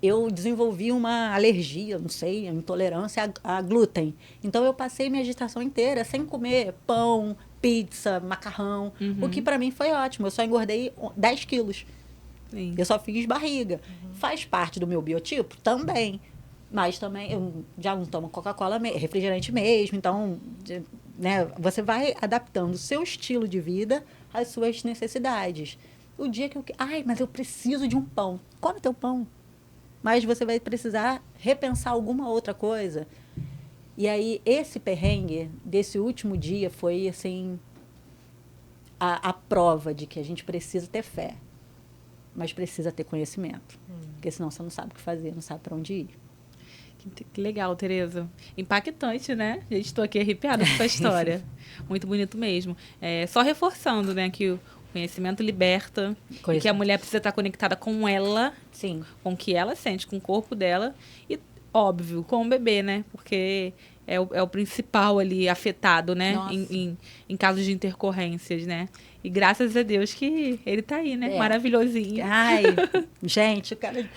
Speaker 3: Eu desenvolvi uma alergia, não sei, intolerância a glúten. Então, eu passei minha gestação inteira sem comer pão, pizza, macarrão, o que para mim foi ótimo. Eu só engordei 10 quilos.
Speaker 1: Sim.
Speaker 3: Eu só fiz barriga. Faz parte do meu biotipo? Também. Mas também, eu já não tomo Coca-Cola, refrigerante mesmo. Então, né, você vai adaptando o seu estilo de vida às suas necessidades. O dia que mas eu preciso de um pão. Come teu pão. Mas você vai precisar repensar alguma outra coisa. E aí, esse perrengue desse último dia foi, assim, a prova de que a gente precisa ter fé, mas precisa ter conhecimento. Porque senão você não sabe o que fazer, não sabe para onde ir.
Speaker 1: Que legal, Tereza. Impactante, né? Gente, estou aqui arrepiada com essa história. Muito bonito mesmo. Só reforçando, né, que o conhecimento liberta, e que a mulher precisa estar conectada com ela,
Speaker 3: sim,
Speaker 1: com o que ela sente, com o corpo dela e, óbvio, com o bebê, né? Porque é o principal ali afetado, né? Em casos de intercorrências, né? E graças a Deus que ele tá aí, né? Maravilhosinho.
Speaker 3: Ai, gente, o cara...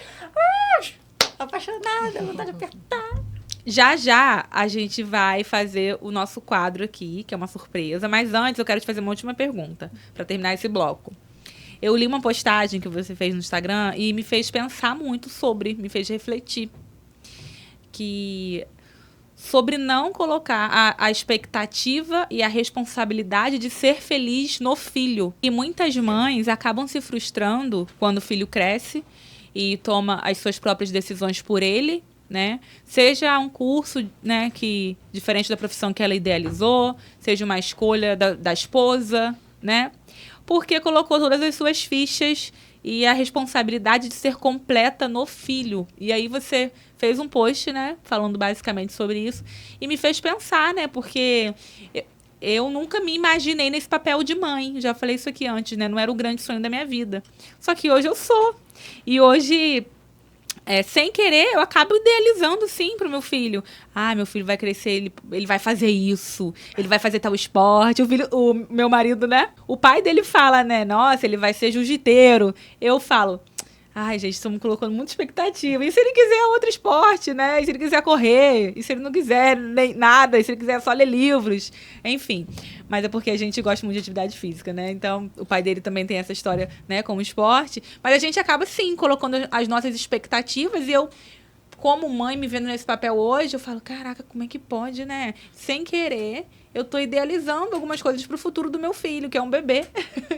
Speaker 3: apaixonada, vontade de apertar.
Speaker 1: Já a gente vai fazer o nosso quadro aqui, que é uma surpresa. Mas antes eu quero te fazer uma última pergunta, para terminar esse bloco. Eu li uma postagem que você fez no Instagram e me fez pensar muito me fez refletir. Sobre não colocar a expectativa e a responsabilidade de ser feliz no filho. E muitas mães acabam se frustrando quando o filho cresce e toma as suas próprias decisões por ele, né? Seja um curso, né, que diferente da profissão que ela idealizou, seja uma escolha da esposa, né? Porque colocou todas as suas fichas e a responsabilidade de ser completa no filho. E aí você fez um post, né, falando basicamente sobre isso, e me fez pensar, né, porque eu nunca me imaginei nesse papel de mãe. Já falei isso aqui antes, né? Não era o grande sonho da minha vida. Só que hoje eu sou. E hoje, sem querer, eu acabo idealizando, sim, pro meu filho. Meu filho vai crescer, ele vai fazer isso, ele vai fazer tal esporte. O meu marido, né? O pai dele fala, né? Nossa, ele vai ser jiu-jiteiro. Eu falo... gente, estamos colocando muita expectativa. E se ele quiser outro esporte, né? E se ele quiser correr? E se ele não quiser nem nada? E se ele quiser só ler livros? Enfim. Mas é porque a gente gosta muito de atividade física, né? Então, o pai dele também tem essa história, né, como esporte. Mas a gente acaba, sim, colocando as nossas expectativas. E eu, como mãe, me vendo nesse papel hoje, eu falo, caraca, como é que pode, né? Sem querer, eu tô idealizando algumas coisas pro futuro do meu filho, que é um bebê.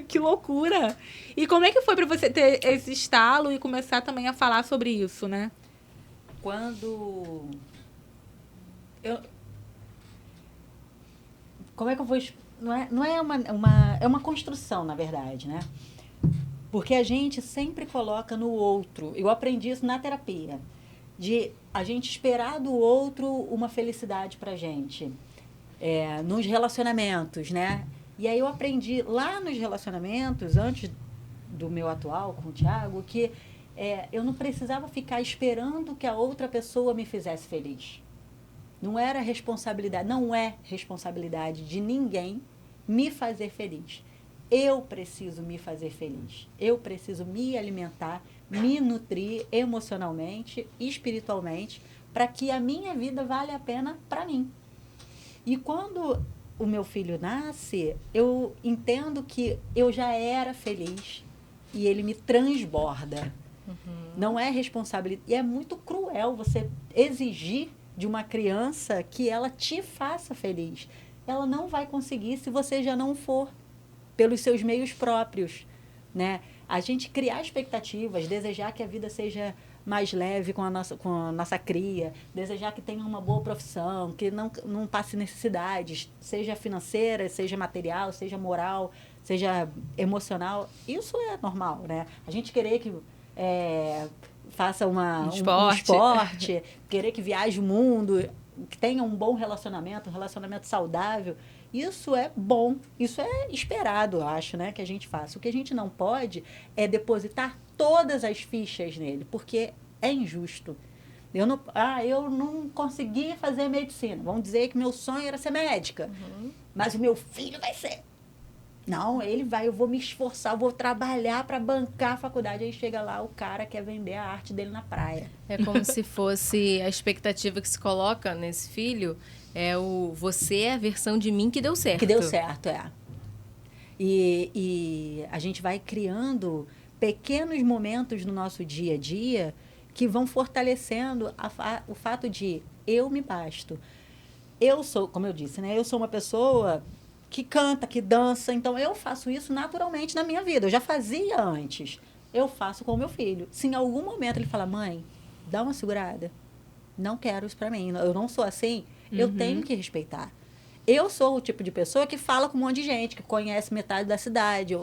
Speaker 1: Que loucura! E como é que foi para você ter esse estalo e começar também a falar sobre isso, né?
Speaker 3: Quando... Como é que eu vou... Não é é uma construção, na verdade, né? Porque a gente sempre coloca no outro. Eu aprendi isso na terapia. De a gente esperar do outro uma felicidade pra gente. Nos relacionamentos, né? E aí eu aprendi lá nos relacionamentos, antes do meu atual com o Thiago, que eu não precisava ficar esperando que a outra pessoa me fizesse feliz. Não é responsabilidade de ninguém me fazer feliz. Eu preciso me fazer feliz. Eu preciso me alimentar, me nutrir emocionalmente, espiritualmente, para que a minha vida valha a pena para mim. E quando o meu filho nasce, eu entendo que eu já era feliz e ele me transborda. Não é responsabilidade. E é muito cruel você exigir de uma criança que ela te faça feliz. Ela não vai conseguir se você já não for pelos seus meios próprios, né? A gente criar expectativas, desejar que a vida seja mais leve com a nossa cria, desejar que tenha uma boa profissão, que não passe necessidades, seja financeira, seja material, seja moral, seja emocional. Isso é normal, né? A gente querer que faça um esporte, querer que viaje o mundo, que tenha um bom relacionamento, um relacionamento saudável, isso é bom, isso é esperado, eu acho, né, que a gente faça. O que a gente não pode é depositar todas as fichas nele, porque é injusto. Eu não consegui fazer medicina. Vamos dizer que meu sonho era ser médica, mas o meu filho vai ser. Não, ele vai, eu vou me esforçar, eu vou trabalhar para bancar a faculdade. Aí chega lá, o cara quer vender a arte dele na praia.
Speaker 2: É como se fosse a expectativa que se coloca nesse filho, você é a versão de mim que deu certo.
Speaker 3: Que deu certo, E a gente vai criando pequenos momentos no nosso dia a dia que vão fortalecendo o fato de eu me basto. Eu sou, como eu disse, né? Eu sou uma pessoa que canta, que dança, então eu faço isso naturalmente na minha vida. Eu já fazia antes. Eu faço com o meu filho. Se em algum momento ele fala, mãe, dá uma segurada. Não quero isso pra mim. Eu não sou assim. Eu tenho que respeitar. Eu sou o tipo de pessoa que fala com um monte de gente, que conhece metade da cidade.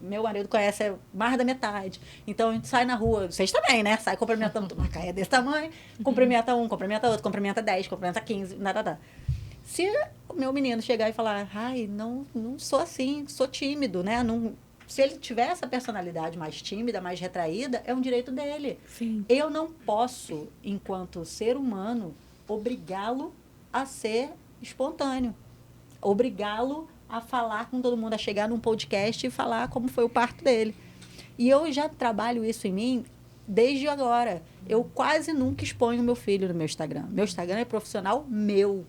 Speaker 3: Meu marido conhece mais da metade. Então, a gente sai na rua, vocês também, né? Sai cumprimentando uma caia desse tamanho, cumprimenta um, cumprimenta outro, cumprimenta 10, cumprimenta 15, nada. Se o meu menino chegar e falar, ai, não sou assim, sou tímido, né? Não, se ele tiver essa personalidade mais tímida, mais retraída, é um direito dele.
Speaker 1: Sim.
Speaker 3: Eu não posso, enquanto ser humano, obrigá-lo a ser espontâneo. Obrigá-lo a falar com todo mundo, a chegar num podcast e falar como foi o parto dele. E eu já trabalho isso em mim desde agora. Eu quase nunca exponho meu filho no meu Instagram. Meu Instagram é profissional meu.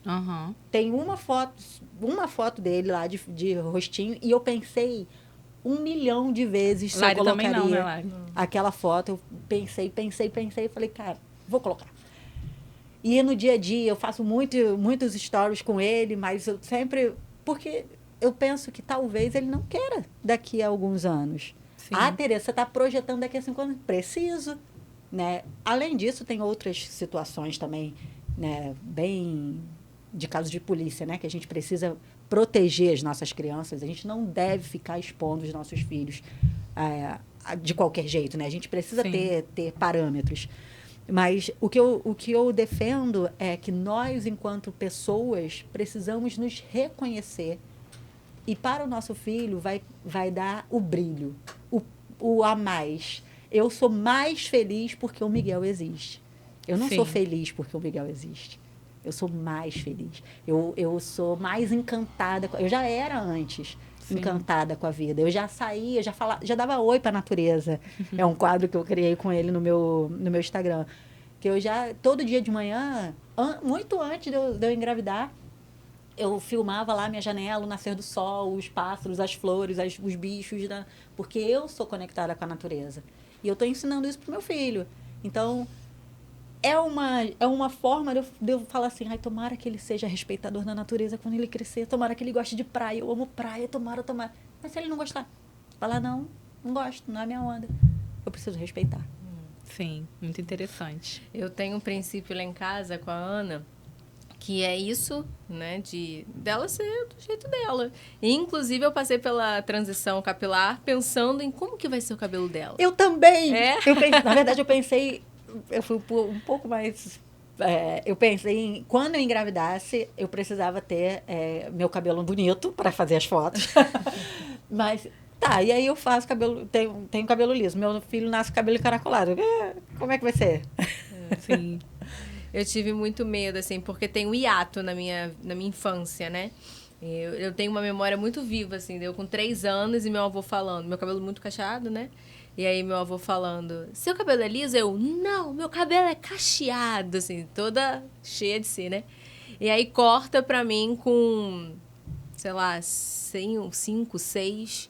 Speaker 1: Uhum.
Speaker 3: Tem uma foto dele lá de rostinho e eu pensei 1 milhão de vezes se eu colocaria
Speaker 1: também não, né, Lari?
Speaker 3: aquela foto. Eu pensei e falei, cara, vou colocar. E no dia a dia eu faço muitos stories com ele, mas eu sempre... Porque eu penso que talvez ele não queira daqui a alguns anos.
Speaker 1: Sim.
Speaker 3: Ah, Tereza, você está projetando daqui a 5 anos? Preciso. Né? Além disso, tem outras situações também, né, bem de casos de polícia, né, que a gente precisa proteger as nossas crianças. A gente não deve ficar expondo os nossos filhos de qualquer jeito. Né? A gente precisa ter parâmetros. Mas o que eu defendo é que nós, enquanto pessoas, precisamos nos reconhecer. E para o nosso filho vai dar o brilho, o a mais. Eu sou mais feliz porque o Miguel existe. Eu não sou feliz porque o Miguel existe. Eu sou mais feliz. Eu sou mais encantada. Eu já era antes encantada com a vida. Eu já saía, já dava oi para a natureza. É um quadro que eu criei com ele no meu Instagram. Que eu já, todo dia de manhã, muito antes de eu engravidar, eu filmava lá minha janela, o nascer do sol, os pássaros, as flores, os bichos, porque eu sou conectada com a natureza. E eu estou ensinando isso para o meu filho. Então, é uma forma de eu falar assim, ai, tomara que ele seja respeitador da natureza quando ele crescer, tomara que ele goste de praia, eu amo praia, tomara. Mas se ele não gostar, falar, não gosto, não é minha onda. Eu preciso respeitar.
Speaker 1: Sim, muito interessante.
Speaker 2: Eu tenho um princípio lá em casa com a Ana, que é isso, né, dela ser do jeito dela. E, inclusive, eu passei pela transição capilar pensando em como que vai ser o cabelo dela.
Speaker 3: Eu também! Na verdade, eu fui um pouco mais... eu pensei em, quando eu engravidasse, eu precisava ter meu cabelo bonito para fazer as fotos. Mas, e aí eu faço cabelo, tenho cabelo liso. Meu filho nasce com cabelo encaracolado. Como é que vai ser?
Speaker 2: Sim. Eu tive muito medo, assim, porque tem um hiato na minha infância, né? Eu tenho uma memória muito viva, assim, eu com 3 anos e meu avô falando, meu cabelo muito cacheado, né? E aí meu avô falando, seu cabelo é liso? Eu, não, meu cabelo é cacheado, assim, toda cheia de si, né? E aí corta pra mim com, sei lá, 5, 6,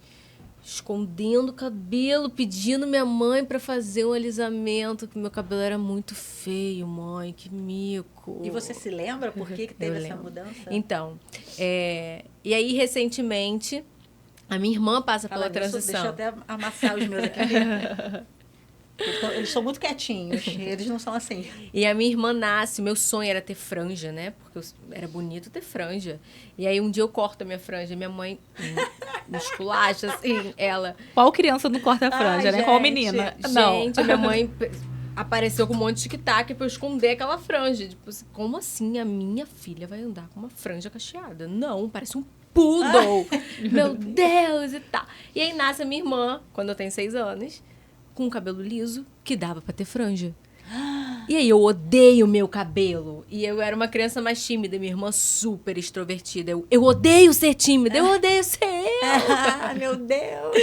Speaker 2: escondendo o cabelo, pedindo minha mãe pra fazer um alisamento, que meu cabelo era muito feio, mãe, que mico.
Speaker 3: E você se lembra por que teve essa mudança?
Speaker 2: Então, e aí recentemente, a minha irmã passa pela transição.
Speaker 3: Deixa eu até amassar os meus aqui. Eles são muito quietinhos, eles não são assim.
Speaker 2: E a minha irmã nasce, meu sonho era ter franja, né? Porque era bonito ter franja. E aí um dia eu corto a minha franja, minha mãe me esculacha, assim, ela...
Speaker 1: Qual criança não corta a franja, né?
Speaker 3: Gente,
Speaker 1: Qual menina?
Speaker 2: Gente, minha mãe apareceu com um monte de tic-tac pra eu esconder aquela franja. Tipo assim, como assim a minha filha vai andar com uma franja cacheada? Não, parece um poodle. Meu Deus, e tal. E aí nasce a minha irmã, quando eu tenho 6 anos, com um cabelo liso, que dava pra ter franja. E aí eu odeio meu cabelo. E eu era uma criança mais tímida, minha irmã super extrovertida. Eu odeio ser tímida, eu odeio ser eu.
Speaker 3: Meu Deus!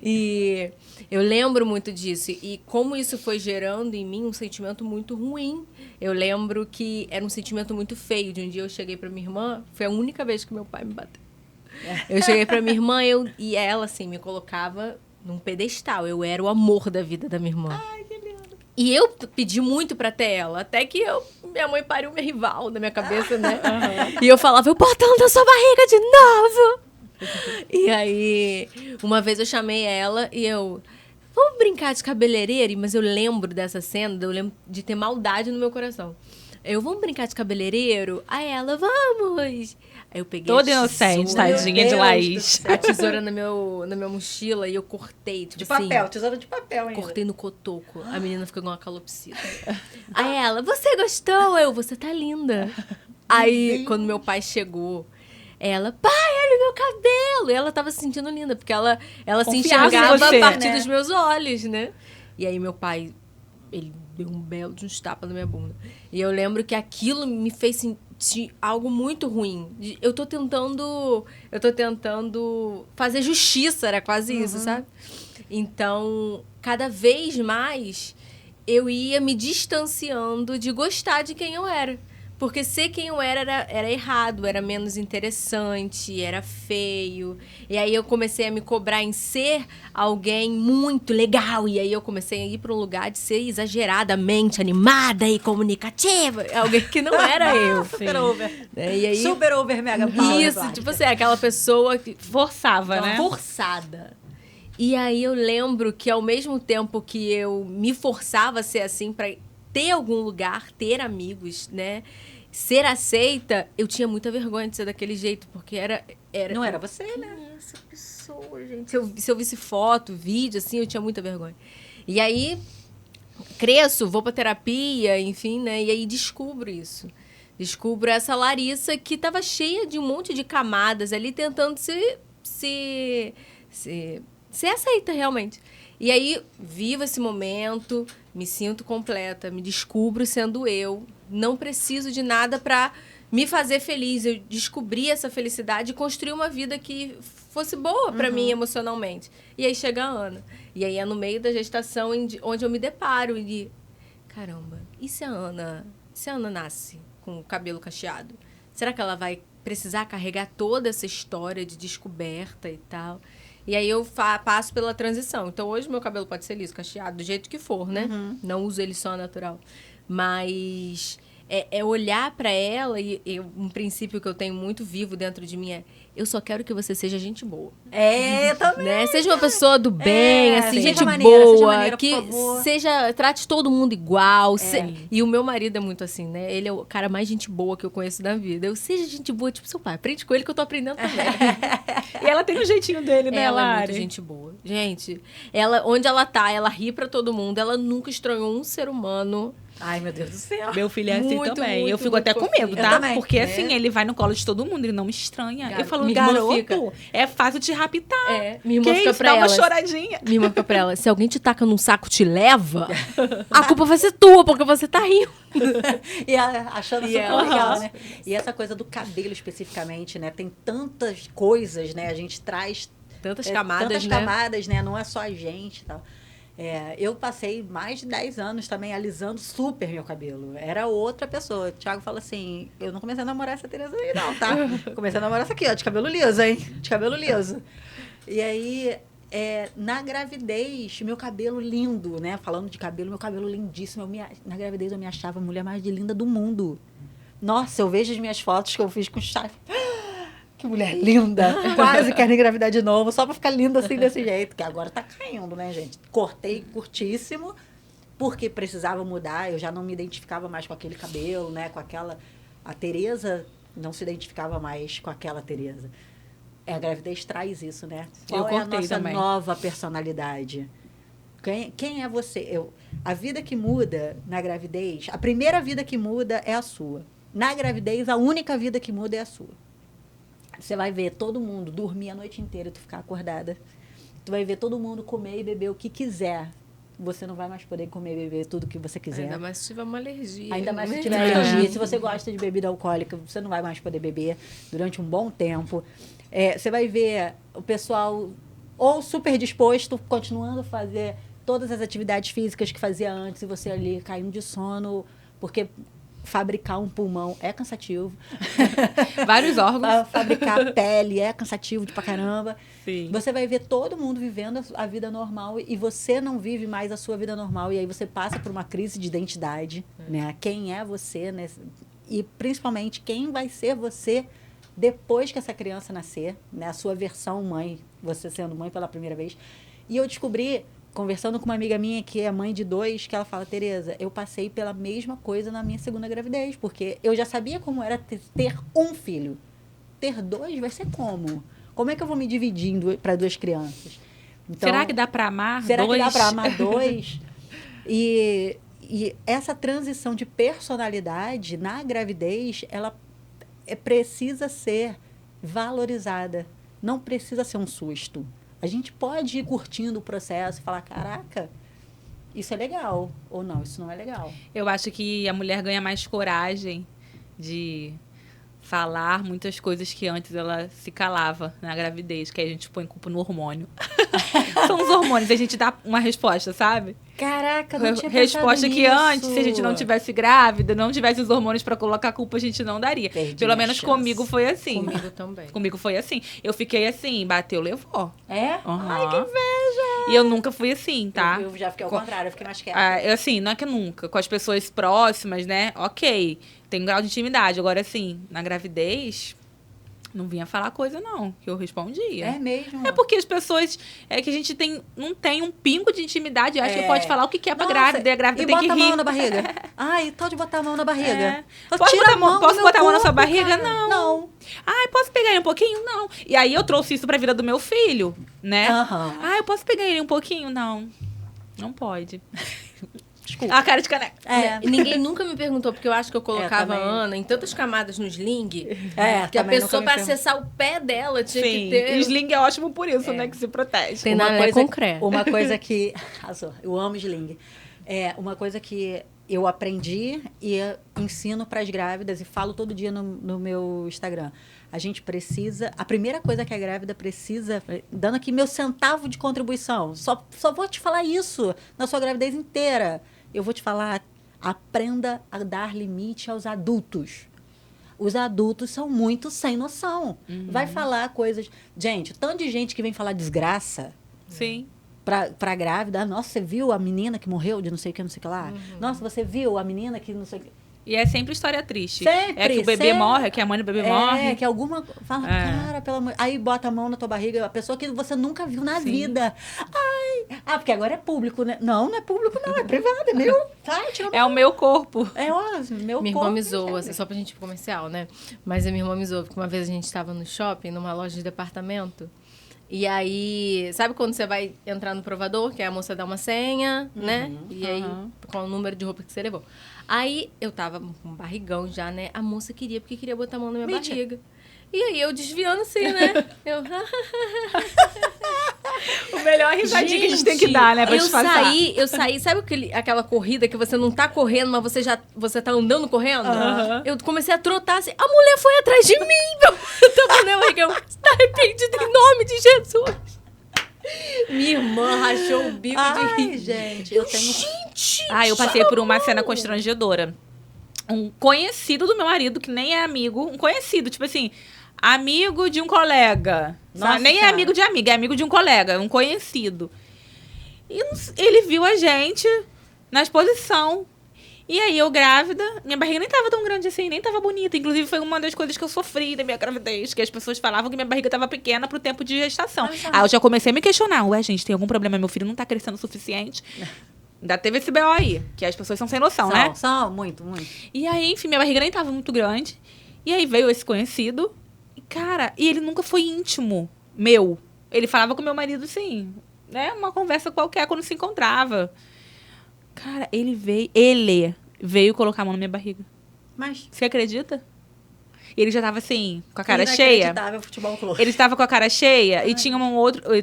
Speaker 2: E eu lembro muito disso. E como isso foi gerando em mim um sentimento muito ruim. Eu lembro que era um sentimento muito feio. De um dia eu cheguei pra minha irmã, foi a única vez que meu pai me bateu. Eu cheguei pra minha irmã e ela, assim, me colocava num pedestal. Eu era o amor da vida da minha irmã.
Speaker 3: Ai, que lindo.
Speaker 2: E eu pedi muito pra ter ela. Até que minha mãe pariu minha rival na minha cabeça, né? E eu falava, eu boto ela na sua barriga de novo! E aí, uma vez eu chamei ela e vamos brincar de cabeleireiro? Mas eu lembro dessa cena, eu lembro de ter maldade no meu coração. Vamos brincar de cabeleireiro? Aí ela, vamos! Aí eu peguei
Speaker 1: toda inocente, tadinha de Laís.
Speaker 2: A tesoura na minha mochila e eu cortei, tipo
Speaker 3: de papel, tesoura de papel ainda.
Speaker 2: Cortei no cotoco. A menina ficou com uma calopsita. Aí ela, você gostou? Você tá linda. Aí, quando meu pai chegou, ela, pai, olha o meu cabelo. E ela tava se sentindo linda, porque ela se enxergava a partir dos meus olhos, né? E aí meu pai, ele deu um belo de uns tapas na minha bunda. E eu lembro que aquilo me fez sentir algo muito ruim. Eu tô tentando fazer justiça, era quase isso, sabe? Então, cada vez mais, eu ia me distanciando de gostar de quem eu era. Porque ser quem eu era errado, era menos interessante, era feio. E aí eu comecei a me cobrar em ser alguém muito legal. E aí eu comecei a ir para um lugar de ser exageradamente animada e comunicativa. Alguém que não era eu.
Speaker 3: Super over.
Speaker 2: E aí,
Speaker 3: super over, mega power.
Speaker 2: Isso, tipo assim, aquela pessoa que
Speaker 1: forçava, né?
Speaker 2: Forçada. E aí eu lembro que ao mesmo tempo que eu me forçava a ser assim para ter algum lugar, ter amigos, né? Ser aceita, eu tinha muita vergonha de ser daquele jeito, porque era
Speaker 3: não era você, né?
Speaker 2: Essa pessoa, gente. Se eu visse foto, vídeo, assim, eu tinha muita vergonha. E aí, cresço, vou pra terapia, enfim, né? E aí descubro isso. Descubro essa Larissa que tava cheia de um monte de camadas ali, tentando ser aceita realmente. E aí, vivo esse momento, me sinto completa, me descubro sendo eu. Não preciso de nada para me fazer feliz. Eu descobri essa felicidade e construí uma vida que fosse boa para mim emocionalmente. E aí chega a Ana. E aí é no meio da gestação onde eu me deparo e caramba, e se a Ana nasce com o cabelo cacheado? Será que ela vai precisar carregar toda essa história de descoberta e tal? E aí eu passo pela transição. Então, hoje meu cabelo pode ser liso, cacheado, do jeito que for, né? Não uso ele só natural. Mas é olhar pra ela e um princípio que eu tenho muito vivo dentro de mim eu só quero que você seja gente boa.
Speaker 3: Também.
Speaker 2: Né? Seja uma pessoa do bem, assim, gente
Speaker 3: maneira,
Speaker 2: boa,
Speaker 3: seja maneira,
Speaker 2: que
Speaker 3: por favor.
Speaker 2: trate todo mundo igual. E o meu marido é muito assim, né? Ele é o cara mais gente boa que eu conheço na vida. Seja gente boa, tipo seu pai. Aprende com ele que eu tô aprendendo também.
Speaker 1: E ela tem um jeitinho dele, né,
Speaker 2: Ela
Speaker 1: Lari?
Speaker 2: é muito gente boa. Gente, onde ela tá, ela ri pra todo mundo. Ela nunca estranhou um ser humano.
Speaker 3: Ai, meu Deus do céu.
Speaker 1: Meu filho é assim
Speaker 2: Muito,
Speaker 1: também.
Speaker 2: muito,
Speaker 1: eu fico
Speaker 2: muito
Speaker 1: até com medo,
Speaker 2: fofinho.
Speaker 1: tá?
Speaker 3: Eu também.
Speaker 1: Porque assim, ele vai no colo de todo mundo, ele não me estranha. Eu falo,
Speaker 2: minha irmã
Speaker 1: garoto, é fácil te raptar.
Speaker 2: Minha irmã
Speaker 1: Que
Speaker 2: fica
Speaker 1: isso?
Speaker 2: pra
Speaker 1: Dá uma
Speaker 2: ela.
Speaker 1: choradinha.
Speaker 2: Minha irmã fica pra ela, se alguém te taca num saco, te leva, a culpa vai ser tua, porque você tá rindo.
Speaker 3: E ela achando super
Speaker 2: ela,
Speaker 3: legal, né? E essa coisa do cabelo especificamente, né? Tem tantas coisas, né? A gente traz
Speaker 2: Tantas camadas,
Speaker 3: né? Não é só a gente e tal. Eu passei mais de 10 anos também alisando super meu cabelo. Era outra pessoa. O Thiago fala assim, eu não comecei a namorar essa Tereza aí não, tá? Comecei a namorar essa aqui, ó, de cabelo liso, hein? De cabelo liso. E aí, na gravidez, meu cabelo lindo, né? Falando de cabelo, meu cabelo lindíssimo. Na gravidez eu me achava a mulher mais linda do mundo. Nossa, eu vejo as minhas fotos que eu fiz com chave. Que mulher linda! Quase quero engravidar de novo, só pra ficar linda assim desse jeito. Que agora tá caindo, né, gente? Cortei curtíssimo, porque precisava mudar. Eu já não me identificava mais com aquele cabelo, né? Com aquela... A Tereza não se identificava mais com aquela Tereza. A gravidez traz isso, né? Qual é a nossa nova personalidade? Quem é você? A vida que muda na gravidez, a primeira vida que muda é a sua. Na gravidez, a única vida que muda é a sua. Você vai ver todo mundo dormir a noite inteira, tu ficar acordada. Tu vai ver todo mundo comer e beber o que quiser. você não vai mais poder comer e beber tudo que você quiser.
Speaker 2: Ainda mais se tiver uma alergia.
Speaker 3: Ainda mais se tiver alergia. Se você gosta de bebida alcoólica, você não vai mais poder beber durante um bom tempo. Você vai ver o pessoal ou super disposto, continuando a fazer todas as atividades físicas que fazia antes, e você ali caindo de sono, porque fabricar um pulmão é cansativo.
Speaker 1: Vários órgãos.
Speaker 3: Fabricar pele é cansativo pra caramba.
Speaker 1: Sim.
Speaker 3: Você vai ver todo mundo vivendo a vida normal e você não vive mais a sua vida normal. E aí você passa por uma crise de identidade, né? Quem é você, né? E principalmente quem vai ser você depois que essa criança nascer, né? A sua versão mãe, você sendo mãe pela primeira vez. E eu descobri, conversando com uma amiga minha que é mãe de 2, que ela fala, Tereza, eu passei pela mesma coisa na minha segunda gravidez, porque eu já sabia como era ter um filho. Ter 2 vai ser como? Como é que eu vou me dividir para 2 crianças? Então,
Speaker 1: será que dá para amar 2?
Speaker 3: Será que dá para amar 2? E essa transição de personalidade na gravidez, ela precisa ser valorizada. Não precisa ser um susto. A gente pode ir curtindo o processo e falar, caraca, isso é legal. Ou não, isso não é legal.
Speaker 1: Eu acho que a mulher ganha mais coragem de falar muitas coisas que antes ela se calava na gravidez, que aí a gente põe culpa no hormônio. São os hormônios, a gente dá uma resposta, sabe?
Speaker 3: Caraca, não tinha
Speaker 1: resposta
Speaker 3: pensado
Speaker 1: que
Speaker 3: nisso.
Speaker 1: Antes, se a gente não tivesse grávida, não tivesse os hormônios pra colocar a culpa, a gente não daria.
Speaker 3: Perdi
Speaker 1: Pelo
Speaker 3: a
Speaker 1: menos
Speaker 3: chance.
Speaker 1: comigo foi assim.
Speaker 2: Comigo também.
Speaker 1: Comigo foi assim. Eu fiquei assim, bateu, levou.
Speaker 3: É?
Speaker 1: Uhum.
Speaker 3: Ai, que inveja!
Speaker 1: E eu nunca fui assim, tá?
Speaker 3: Eu já fiquei ao contrário, eu fiquei mais quieta.
Speaker 1: Assim, não é que nunca. Com as pessoas próximas, né? Ok. Tem um grau de intimidade. Agora, assim, na gravidez, não vinha falar coisa, não. Que eu respondia.
Speaker 3: É mesmo?
Speaker 1: É porque as pessoas... É que a gente não tem um pingo de intimidade. Acho que pode falar o que quer pra grávida. E a grávida
Speaker 3: e
Speaker 1: tem que
Speaker 3: bota
Speaker 1: rir.
Speaker 3: a mão na barriga. Ai, tal de botar a mão na barriga.
Speaker 1: É.
Speaker 3: Eu
Speaker 1: Posso
Speaker 3: tiro
Speaker 1: botar,
Speaker 3: a mão
Speaker 1: posso
Speaker 3: do
Speaker 1: botar a mão
Speaker 3: meu
Speaker 1: na sua
Speaker 3: corpo,
Speaker 1: barriga?
Speaker 3: cara.
Speaker 1: Não.
Speaker 3: Não.
Speaker 1: Ai, posso pegar ele um pouquinho? Não. E aí eu trouxe isso pra vida do meu filho, né?
Speaker 3: Aham.
Speaker 1: Ah, eu posso pegar ele um pouquinho? Não. Não pode.
Speaker 3: Desculpa.
Speaker 1: A cara de caneca.
Speaker 2: E ninguém nunca me perguntou, porque eu acho que eu colocava a
Speaker 3: também.
Speaker 2: Ana em tantas camadas no sling, que a
Speaker 3: também
Speaker 2: pessoa,
Speaker 3: nunca
Speaker 2: para
Speaker 3: me
Speaker 2: acessar o pé dela, tinha
Speaker 1: Sim.
Speaker 2: que ter...
Speaker 1: E sling é ótimo por isso, né? Que se protege.
Speaker 2: Tem nada concreto.
Speaker 3: Uma coisa que... Arrasou. Eu amo sling. Uma coisa que eu aprendi e ensino para as grávidas e falo todo dia no meu Instagram. A gente precisa... A primeira coisa que a grávida precisa... Dando aqui meu centavo de contribuição. Só vou te falar isso na sua gravidez inteira. Eu vou te falar, aprenda a dar limite aos adultos. Os adultos são muito sem noção. Vai falar coisas... Gente, tanto de gente que vem falar desgraça...
Speaker 1: Sim.
Speaker 3: Pra grávida. Nossa, você viu a menina que morreu de não sei o que, não sei o que lá? Nossa, você viu a menina que não sei o que...
Speaker 1: E é sempre história triste.
Speaker 3: Sempre,
Speaker 1: É que o bebê
Speaker 3: sempre.
Speaker 1: morre, que a mãe do bebê morre.
Speaker 3: É, que alguma... Fala, cara, pelo amor... Aí bota a mão na tua barriga, a pessoa que você nunca viu na vida. Ai! Ah, porque agora é público, né? Não, não é público, não. É privado, é meu. Sai, tira
Speaker 1: É o meu corpo.
Speaker 3: É, ó, meu
Speaker 2: Minha
Speaker 3: corpo.
Speaker 2: irmã me zoa, assim, só pra gente ir pro comercial, né? Mas a minha irmã me zoa, porque uma vez a gente estava no shopping, numa loja de departamento, e aí, sabe quando você vai entrar no provador, que a moça dá uma senha, né? E aí, com o número de roupa que você levou. Aí, eu tava com um barrigão já, né? A moça porque queria botar a mão na minha barriga. E aí, eu desviando assim, né? Eu...
Speaker 1: O melhor risadinho que a gente tem que dar, né? Pra disfarçar.
Speaker 2: Eu saí, sabe aquela corrida que você não tá correndo, mas você tá andando correndo? Eu comecei a trotar assim, a mulher foi atrás de mim, eu tava na barriga, você tá arrependido em nome de Jesus. Minha irmã rachou o bico de rir.
Speaker 3: Gente, eu tenho...
Speaker 1: Eu passei por uma cena constrangedora. Um conhecido do meu marido, que nem é amigo, um conhecido, tipo assim, amigo de um colega.
Speaker 3: Nossa,
Speaker 1: nem é
Speaker 3: cara.
Speaker 1: amigo de amiga, é amigo de um colega, um conhecido. E ele viu a gente na exposição. E aí, eu grávida, minha barriga nem tava tão grande assim, nem tava bonita. Inclusive, foi uma das coisas que eu sofri da minha gravidez, que as pessoas falavam que minha barriga tava pequena pro tempo de gestação. Aí eu já comecei a me questionar. Ué, gente, tem algum problema? Meu filho não tá crescendo o suficiente? Ainda teve esse BO aí, que as pessoas são sem noção, né?
Speaker 3: São, muito, muito.
Speaker 1: E aí, enfim, minha barriga nem tava muito grande. E aí veio esse conhecido. E, cara, ele nunca foi íntimo meu. Ele falava com meu marido, assim, né? Uma conversa qualquer quando se encontrava. Cara, ele veio colocar a mão na minha barriga.
Speaker 3: Mas...
Speaker 1: Você acredita? E ele já tava assim, com a cara cheia.
Speaker 3: Futebol Clube.
Speaker 1: Ele estava com a cara cheia e tinha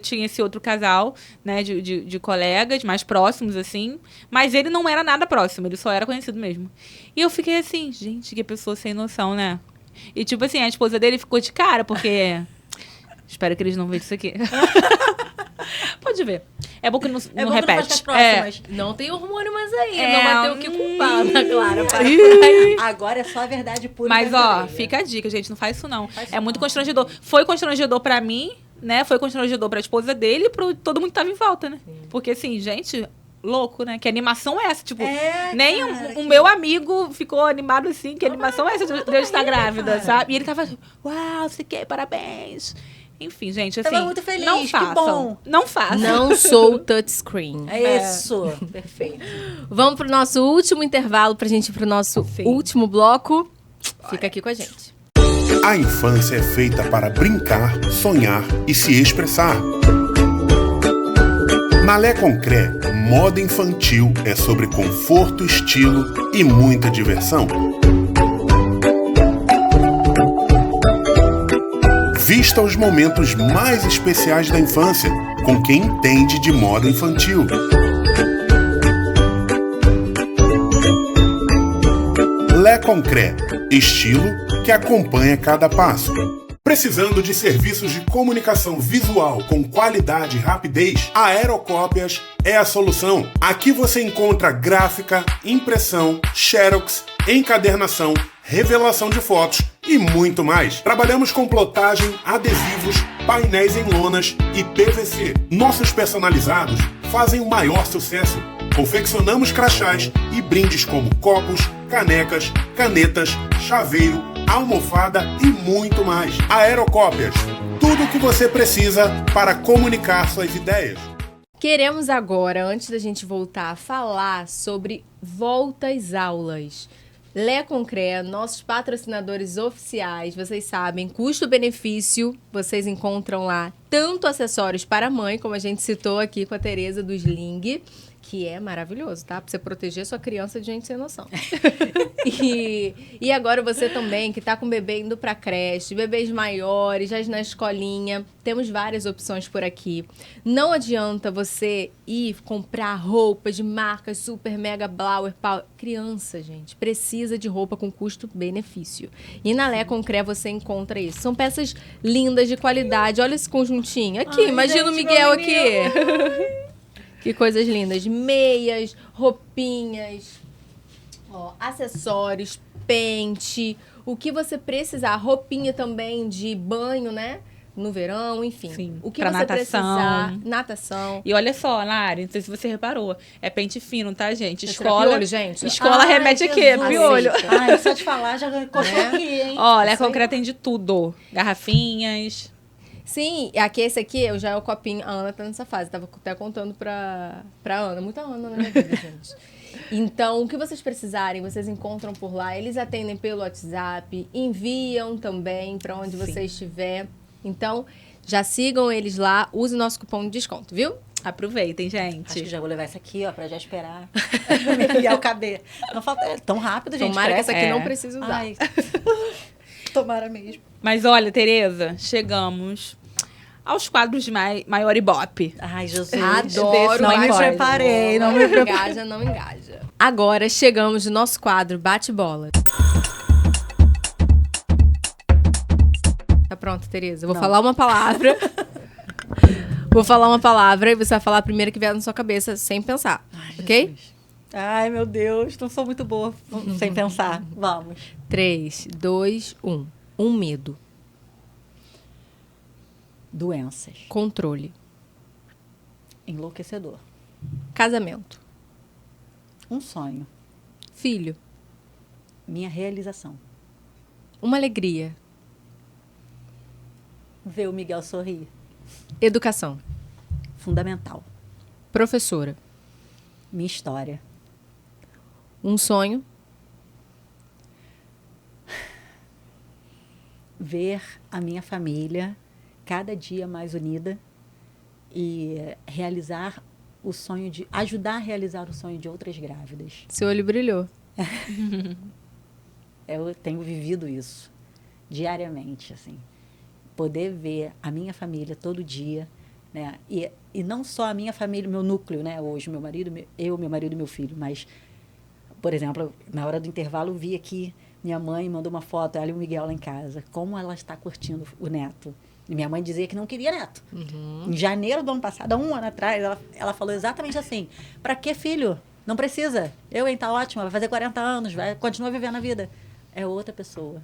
Speaker 1: tinha esse outro casal, né, de colegas mais próximos, assim. Mas ele não era nada próximo, ele só era conhecido mesmo. E eu fiquei assim, gente, que pessoa sem noção, né? E tipo assim, a esposa dele ficou de cara, porque... Espero que eles não vejam isso aqui. Pode ver. É bom que não repete.
Speaker 2: Não tem hormônio mais aí. Não vai ter o que culpar, Ana Clara.
Speaker 3: Agora é só a verdade pura.
Speaker 1: Mas, ó, fica a dica, gente. Não faz isso, não. É muito constrangedor. Foi constrangedor pra mim, né? Foi constrangedor pra esposa dele e pra todo mundo que tava em volta, né? Sim. Porque, assim, gente... Louco, né? Que animação é essa? Tipo, nem o meu amigo ficou animado assim. Que animação é essa de Deus estar grávida, sabe? E ele tava, uau, você quer, parabéns. Enfim, gente, assim...
Speaker 3: Tava muito feliz,
Speaker 1: não façam.
Speaker 3: Que bom.
Speaker 1: Não façam.
Speaker 2: Não sou touchscreen.
Speaker 3: É isso. Perfeito.
Speaker 2: Vamos pro nosso último intervalo pra gente ir pro nosso último bloco. Fica aqui com a gente.
Speaker 5: A infância é feita para brincar, sonhar e se expressar. Na Lé Concré, moda infantil é sobre conforto, estilo e muita diversão. Vista os momentos mais especiais da infância, com quem entende de moda infantil. Lé Concré, estilo que acompanha cada passo. Precisando de serviços de comunicação visual com qualidade e rapidez? A Aerocópias é a solução. Aqui você encontra gráfica, impressão, xerox, encadernação, revelação de fotos e muito mais. Trabalhamos com plotagem, adesivos, painéis em lonas e PVC. Nossos personalizados fazem o maior sucesso. Confeccionamos crachás e brindes como copos, canecas, canetas, chaveiro, almofada e muito mais. Aerocópias, tudo o que você precisa para comunicar suas ideias.
Speaker 2: Queremos agora, antes da gente voltar a falar sobre volta às aulas. Lé Concré, nossos patrocinadores oficiais, vocês sabem, custo-benefício, vocês encontram lá tanto acessórios para a mãe, como a gente citou aqui com a Tereza do Sling, que é maravilhoso, tá? Pra você proteger sua criança de gente sem noção. E agora você também, que tá com o bebê indo pra creche, bebês maiores, já na escolinha, temos várias opções por aqui. Não adianta você ir comprar roupa de marcas super, mega, Blauer, Power. Criança, gente, precisa de roupa com custo-benefício. E na Lé Concré você encontra isso. São peças lindas, de qualidade. Olha esse conjuntinho. Aqui, imagina o Miguel aqui. Que coisas lindas. Meias, roupinhas, acessórios, pente, o que você precisar. Roupinha também de banho, né? No verão, enfim.
Speaker 1: Sim,
Speaker 2: o que
Speaker 1: pra
Speaker 2: você
Speaker 1: natação.
Speaker 2: precisar. Natação.
Speaker 1: E olha só, Nari, não sei se você reparou. É pente fino, tá, gente?
Speaker 2: Você
Speaker 1: Escola,
Speaker 2: piolho, gente?
Speaker 1: Escola remete a quê? Piolho.
Speaker 3: Ai, só de falar, já coçou aqui, hein?
Speaker 1: Olha, a Concré tem de tudo. Garrafinhas...
Speaker 2: Sim, aqui esse aqui já é o copinho. A Ana tá nessa fase. Tava até contando pra Ana. Muita Ana na minha vida, gente. Então, o que vocês precisarem, vocês encontram por lá. Eles atendem pelo WhatsApp, enviam também pra onde você estiver. Então, já sigam eles lá, use o nosso cupom de desconto, viu?
Speaker 1: Aproveitem, gente.
Speaker 3: Acho que já vou levar esse aqui, ó, pra já esperar. Enviar o cabelo. Não falta. É tão rápido, gente.
Speaker 2: Tomara que essa aqui não precisa usar.
Speaker 3: Ai. Tomara mesmo.
Speaker 1: Mas olha, Tereza, chegamos aos quadros de maior ibope.
Speaker 3: Ai, Jesus.
Speaker 2: Adoro.
Speaker 3: Não me preparei. Não me
Speaker 2: engaja, não engaja. Agora chegamos no nosso quadro Bate-Bola. Tá pronto, Tereza? Vou falar uma palavra. Vou falar uma palavra e você vai falar a primeira que vier na sua cabeça sem pensar.
Speaker 3: Ai,
Speaker 2: ok?
Speaker 3: Jesus. Ai, meu Deus. Não sou muito boa sem pensar. Vamos.
Speaker 2: 3, 2, 1. Um medo.
Speaker 3: Doenças.
Speaker 2: Controle.
Speaker 3: Enlouquecedor.
Speaker 2: Casamento.
Speaker 3: Um sonho.
Speaker 2: Filho.
Speaker 3: Minha realização.
Speaker 2: Uma alegria.
Speaker 3: Ver o Miguel sorrir.
Speaker 2: Educação.
Speaker 3: Fundamental.
Speaker 2: Professora.
Speaker 3: Minha história.
Speaker 2: Um sonho.
Speaker 3: Ver a minha família cada dia mais unida e realizar o sonho de... ajudar a realizar o sonho de outras grávidas.
Speaker 2: Seu olho brilhou.
Speaker 3: Eu tenho vivido isso. diariamente, assim. Poder ver a minha família todo dia, né? E não só a minha família, meu núcleo, né? Hoje, meu marido, meu marido e meu filho, mas, por exemplo, na hora do intervalo, eu vi aqui, minha mãe mandou uma foto, ela e o Miguel lá em casa, como ela está curtindo o neto. E minha mãe dizia que não queria neto. Em janeiro do ano passado, há 1 ano atrás, ela falou exatamente assim, pra que filho? Não precisa. Tá ótima, vai fazer 40 anos, vai continuar vivendo a vida. É outra pessoa.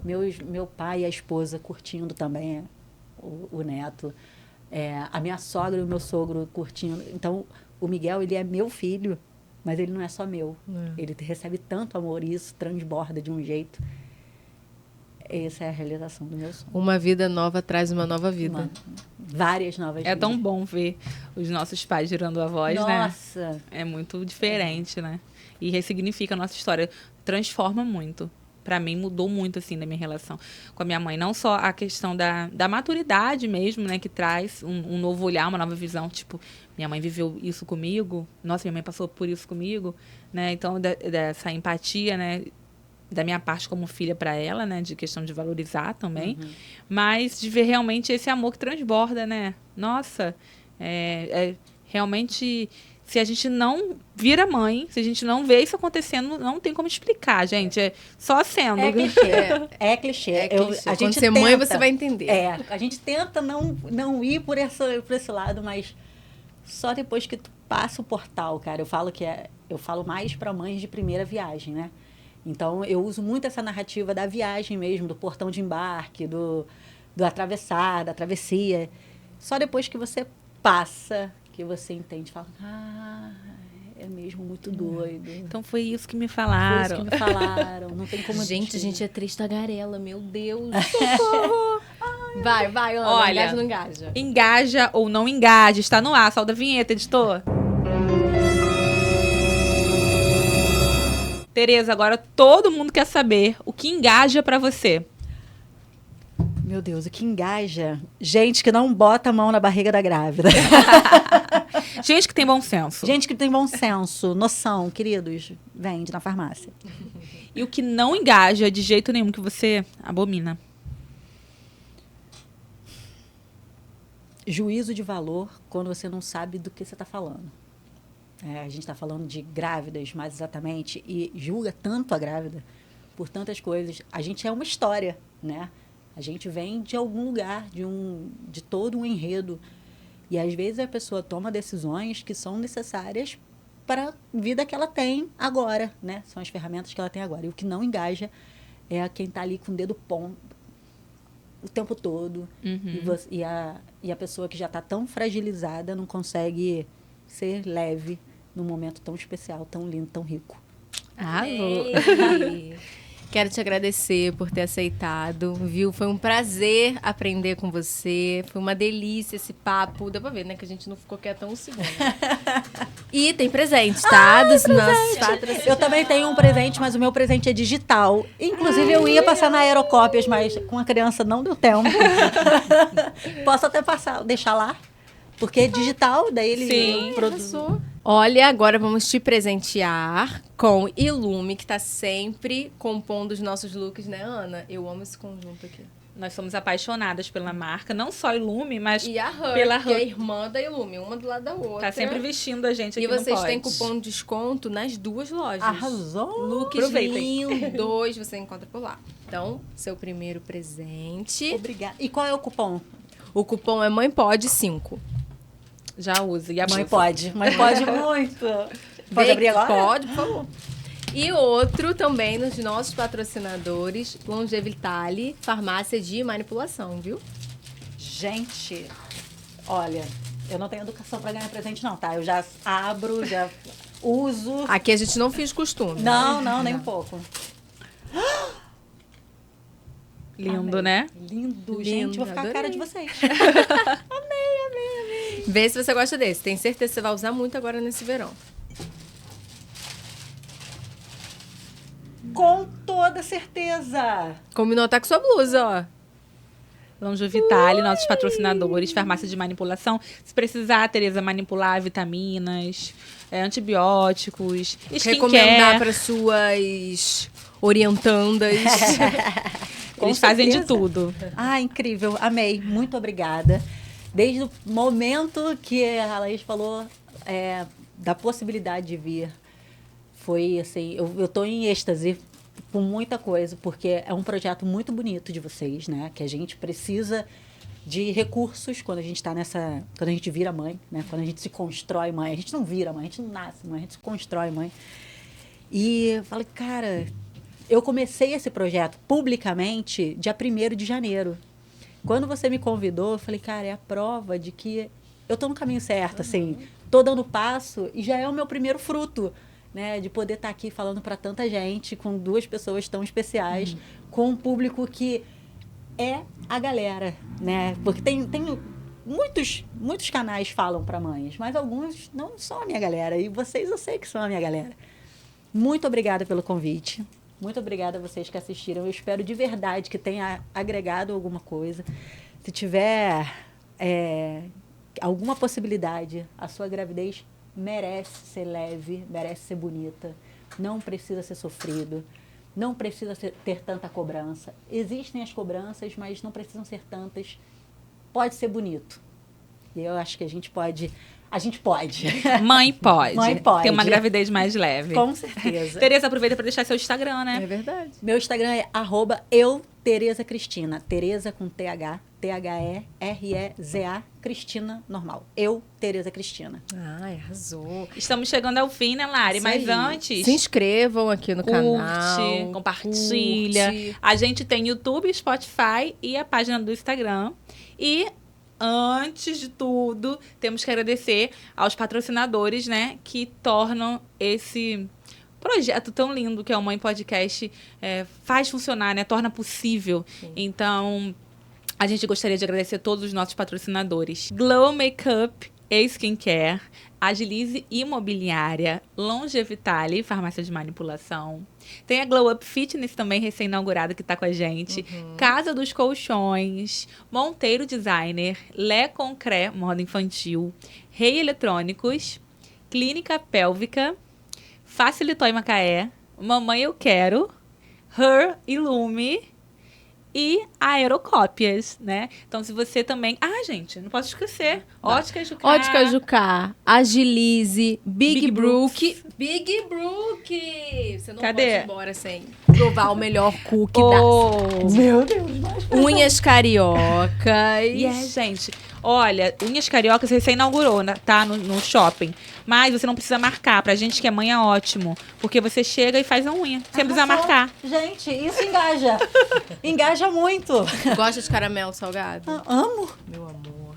Speaker 3: Meu pai e a esposa curtindo também o neto. A minha sogra e o meu sogro curtindo. Então, o Miguel, ele é meu filho, mas ele não é só meu. Ele recebe tanto amor e isso transborda de um jeito. Essa é a realização do meu sonho.
Speaker 2: Uma vida nova traz uma nova vida.
Speaker 3: Várias novas vidas.
Speaker 1: É tão bom ver os nossos pais girando a voz, né?
Speaker 3: Nossa!
Speaker 1: É muito diferente, né? E ressignifica a nossa história. Transforma muito. Pra mim, mudou muito, assim, da minha relação com a minha mãe. Não só a questão da maturidade mesmo, né? Que traz um novo olhar, uma nova visão. Tipo, minha mãe viveu isso comigo. Nossa, minha mãe passou por isso comigo. Né? Então, dessa empatia, né? Da minha parte como filha para ela, né? De questão de valorizar também. Mas de ver realmente esse amor que transborda, né? Nossa, realmente... Se a gente não vira mãe, se a gente não vê isso acontecendo, não tem como explicar, gente. É só sendo.
Speaker 3: É clichê. É clichê.
Speaker 2: Quando você é mãe, você vai entender.
Speaker 3: A gente tenta não ir por esse lado, mas só depois que tu passa o portal, cara. Eu falo mais para mães de primeira viagem, né? Então, eu uso muito essa narrativa da viagem mesmo, do portão de embarque, do atravessar, da travessia. Só depois que você passa, que você entende, fala, é mesmo muito doido.
Speaker 1: Então, foi isso que me falaram.
Speaker 3: Não tem como...
Speaker 2: Gente, a gente é 3 tagarela, meu Deus. Vai, Ana.
Speaker 1: Olha,
Speaker 2: engaja ou não engaja?
Speaker 1: Engaja ou não engaja. Está no ar. Solta a vinheta, editor. Tereza, agora todo mundo quer saber o que engaja pra você.
Speaker 3: Meu Deus, o que engaja? Gente que não bota a mão na barriga da grávida.
Speaker 1: Gente que tem bom senso.
Speaker 3: Gente que tem bom senso, noção, queridos, vende na farmácia.
Speaker 1: E o que não engaja de jeito nenhum, que você abomina.
Speaker 3: Juízo de valor quando você não sabe do que você está falando. A gente está falando de grávidas, mais exatamente, e julga tanto a grávida por tantas coisas. A gente é uma história, né? A gente vem de algum lugar, de todo um enredo. E, às vezes, a pessoa toma decisões que são necessárias para a vida que ela tem agora, né? São as ferramentas que ela tem agora. E o que não engaja é quem está ali com o dedo ponto o tempo todo. E a pessoa que já está tão fragilizada não consegue ser leve num momento tão especial, tão lindo, tão rico.
Speaker 2: Quero te agradecer por ter aceitado, viu? Foi um prazer aprender com você. Foi uma delícia esse papo. Deu pra ver, né? Que a gente não ficou quieta um segundo. E tem presente, tá? Dos nossos patrocinadores.
Speaker 3: Eu também tenho um presente, mas o meu presente é digital. Inclusive, eu ia passar na Aerocópias, mas com a criança não deu tempo. Posso até deixar lá. Porque é digital, daí ele produz.
Speaker 2: Olha, agora vamos te presentear com Ilume, que está sempre compondo os nossos looks, né, Ana? Eu amo esse conjunto aqui.
Speaker 1: Nós somos apaixonadas pela marca, não só Ilume, mas
Speaker 2: e a Her,
Speaker 1: pela
Speaker 2: que é a irmã da Ilume, uma do lado da outra.
Speaker 1: Tá sempre vestindo a gente aqui
Speaker 2: e
Speaker 1: no
Speaker 2: vocês
Speaker 1: Pod.
Speaker 2: têm cupom de desconto nas 2 lojas.
Speaker 3: Arrasou!
Speaker 2: Looks
Speaker 1: Aproveitem.
Speaker 2: lindos, você encontra por lá. Então, seu primeiro presente.
Speaker 3: Obrigada. E qual é o cupom?
Speaker 2: O cupom é MãePod5.
Speaker 1: Já usa. E a
Speaker 3: Mãe pode. Mãe pode muito. Pode abrir agora?
Speaker 2: Pode, por favor. E outro também nos nossos patrocinadores, Longevitale, farmácia de manipulação, viu?
Speaker 3: Gente, olha, eu não tenho educação para ganhar presente não, tá? Eu já abro, já uso.
Speaker 2: Aqui a gente não finge costume.
Speaker 3: Não, nem um pouco.
Speaker 1: Lindo,
Speaker 3: Amei.
Speaker 1: né?
Speaker 3: Lindo. Gente, vou ficar a cara de vocês.
Speaker 2: Amei. Vê se você gosta desse. Tenho certeza que você vai usar muito agora nesse verão.
Speaker 3: Com toda certeza.
Speaker 2: Combinou até com sua blusa, ó.
Speaker 1: Longevitale, nossos patrocinadores, farmácia de manipulação. Se precisar, Tereza, manipular vitaminas, antibióticos,
Speaker 2: Recomendar
Speaker 1: skincare.
Speaker 2: para suas orientandas.
Speaker 1: Eles fazem de tudo.
Speaker 3: Ah, incrível. Amei. Muito obrigada. Desde o momento que a Laís falou da possibilidade de vir, foi assim, eu tô em êxtase com muita coisa, porque é um projeto muito bonito de vocês, né? Que a gente precisa de recursos quando a gente está quando a gente vira mãe, né? Quando a gente se constrói mãe. A gente não vira mãe, a gente não nasce mãe, a gente se constrói mãe. E eu falei, cara, eu comecei esse projeto publicamente dia 1º de janeiro. Quando você me convidou, eu falei, cara, é a prova de que eu tô no caminho certo, assim, tô dando passo e já é o meu primeiro fruto, né? De poder estar aqui falando para tanta gente, com 2 pessoas tão especiais, com um público que é a galera, né? Porque tem muitos canais falam para mães, mas alguns não são a minha galera. E vocês eu sei que são a minha galera. Muito obrigada pelo convite. Muito obrigada a vocês que assistiram. Eu espero de verdade que tenha agregado alguma coisa. Se tiver alguma possibilidade, a sua gravidez merece ser leve, merece ser bonita. Não precisa ser sofrido. Não precisa ter tanta cobrança. Existem as cobranças, mas não precisam ser tantas. Pode ser bonito. E eu acho que a gente pode.
Speaker 1: Mãe pode.
Speaker 3: Mãe pode.
Speaker 1: Ter uma gravidez mais leve.
Speaker 3: Com certeza.
Speaker 1: Tereza, aproveita para deixar seu Instagram, né?
Speaker 2: É verdade.
Speaker 3: Meu Instagram é @euTerezaCristina. Tereza com TH, THEREZA, Cristina normal. Eu, Tereza Cristina.
Speaker 2: Ai, arrasou.
Speaker 1: Estamos chegando ao fim, né, Lari?
Speaker 2: Isso
Speaker 1: Mas
Speaker 2: aí.
Speaker 1: antes...
Speaker 2: Se inscrevam aqui no canal.
Speaker 1: Compartilha. A gente tem YouTube, Spotify e a página do Instagram. E... antes de tudo, temos que agradecer aos patrocinadores, né, que tornam esse projeto tão lindo que é o Mãe Podcast faz funcionar, né, torna possível. Sim. Então, a gente gostaria de agradecer a todos os nossos patrocinadores. Glow Makeup e Skincare, Agilize Imobiliária, Longevitale, farmácia de manipulação. Tem a Glow Up Fitness também, recém-inaugurada, que está com a gente. Casa dos Colchões, Monteiro Designer, Lé Concré, moda infantil, Rei Eletrônicos, Clínica Pélvica, Facilitói Macaé, Mamãe Eu Quero, Her Ilume e Aerocópias, né? Então, se você também... Ah, gente, não posso esquecer. Ótica Jucá.
Speaker 2: Ótica Jucá, Agilize, Big Brook. Big Brook! Você não pode ir embora sem provar o melhor cookie da...
Speaker 3: Meu Deus.
Speaker 2: Unhas Cariocas.
Speaker 1: Gente, olha, Unhas Cariocas recém-inaugurou, tá? No shopping. Mas você não precisa marcar. Pra gente que é mãe é ótimo. Porque você chega e faz a unha. Você não precisa marcar.
Speaker 3: Gente, isso engaja. Engaja muito.
Speaker 2: Gosta de caramelo salgado?
Speaker 3: Amo.
Speaker 2: Meu amor.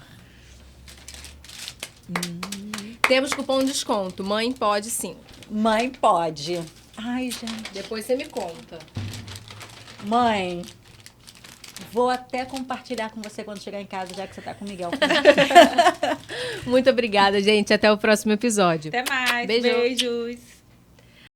Speaker 2: Temos cupom de desconto. Mãe pode sim.
Speaker 3: Mãe pode. Ai, gente.
Speaker 2: Depois você me conta.
Speaker 3: Mãe, vou até compartilhar com você quando chegar em casa, já que você tá com o Miguel.
Speaker 2: Muito obrigada, gente. Até o próximo episódio.
Speaker 1: Até mais.
Speaker 2: Beijo.
Speaker 1: Beijos.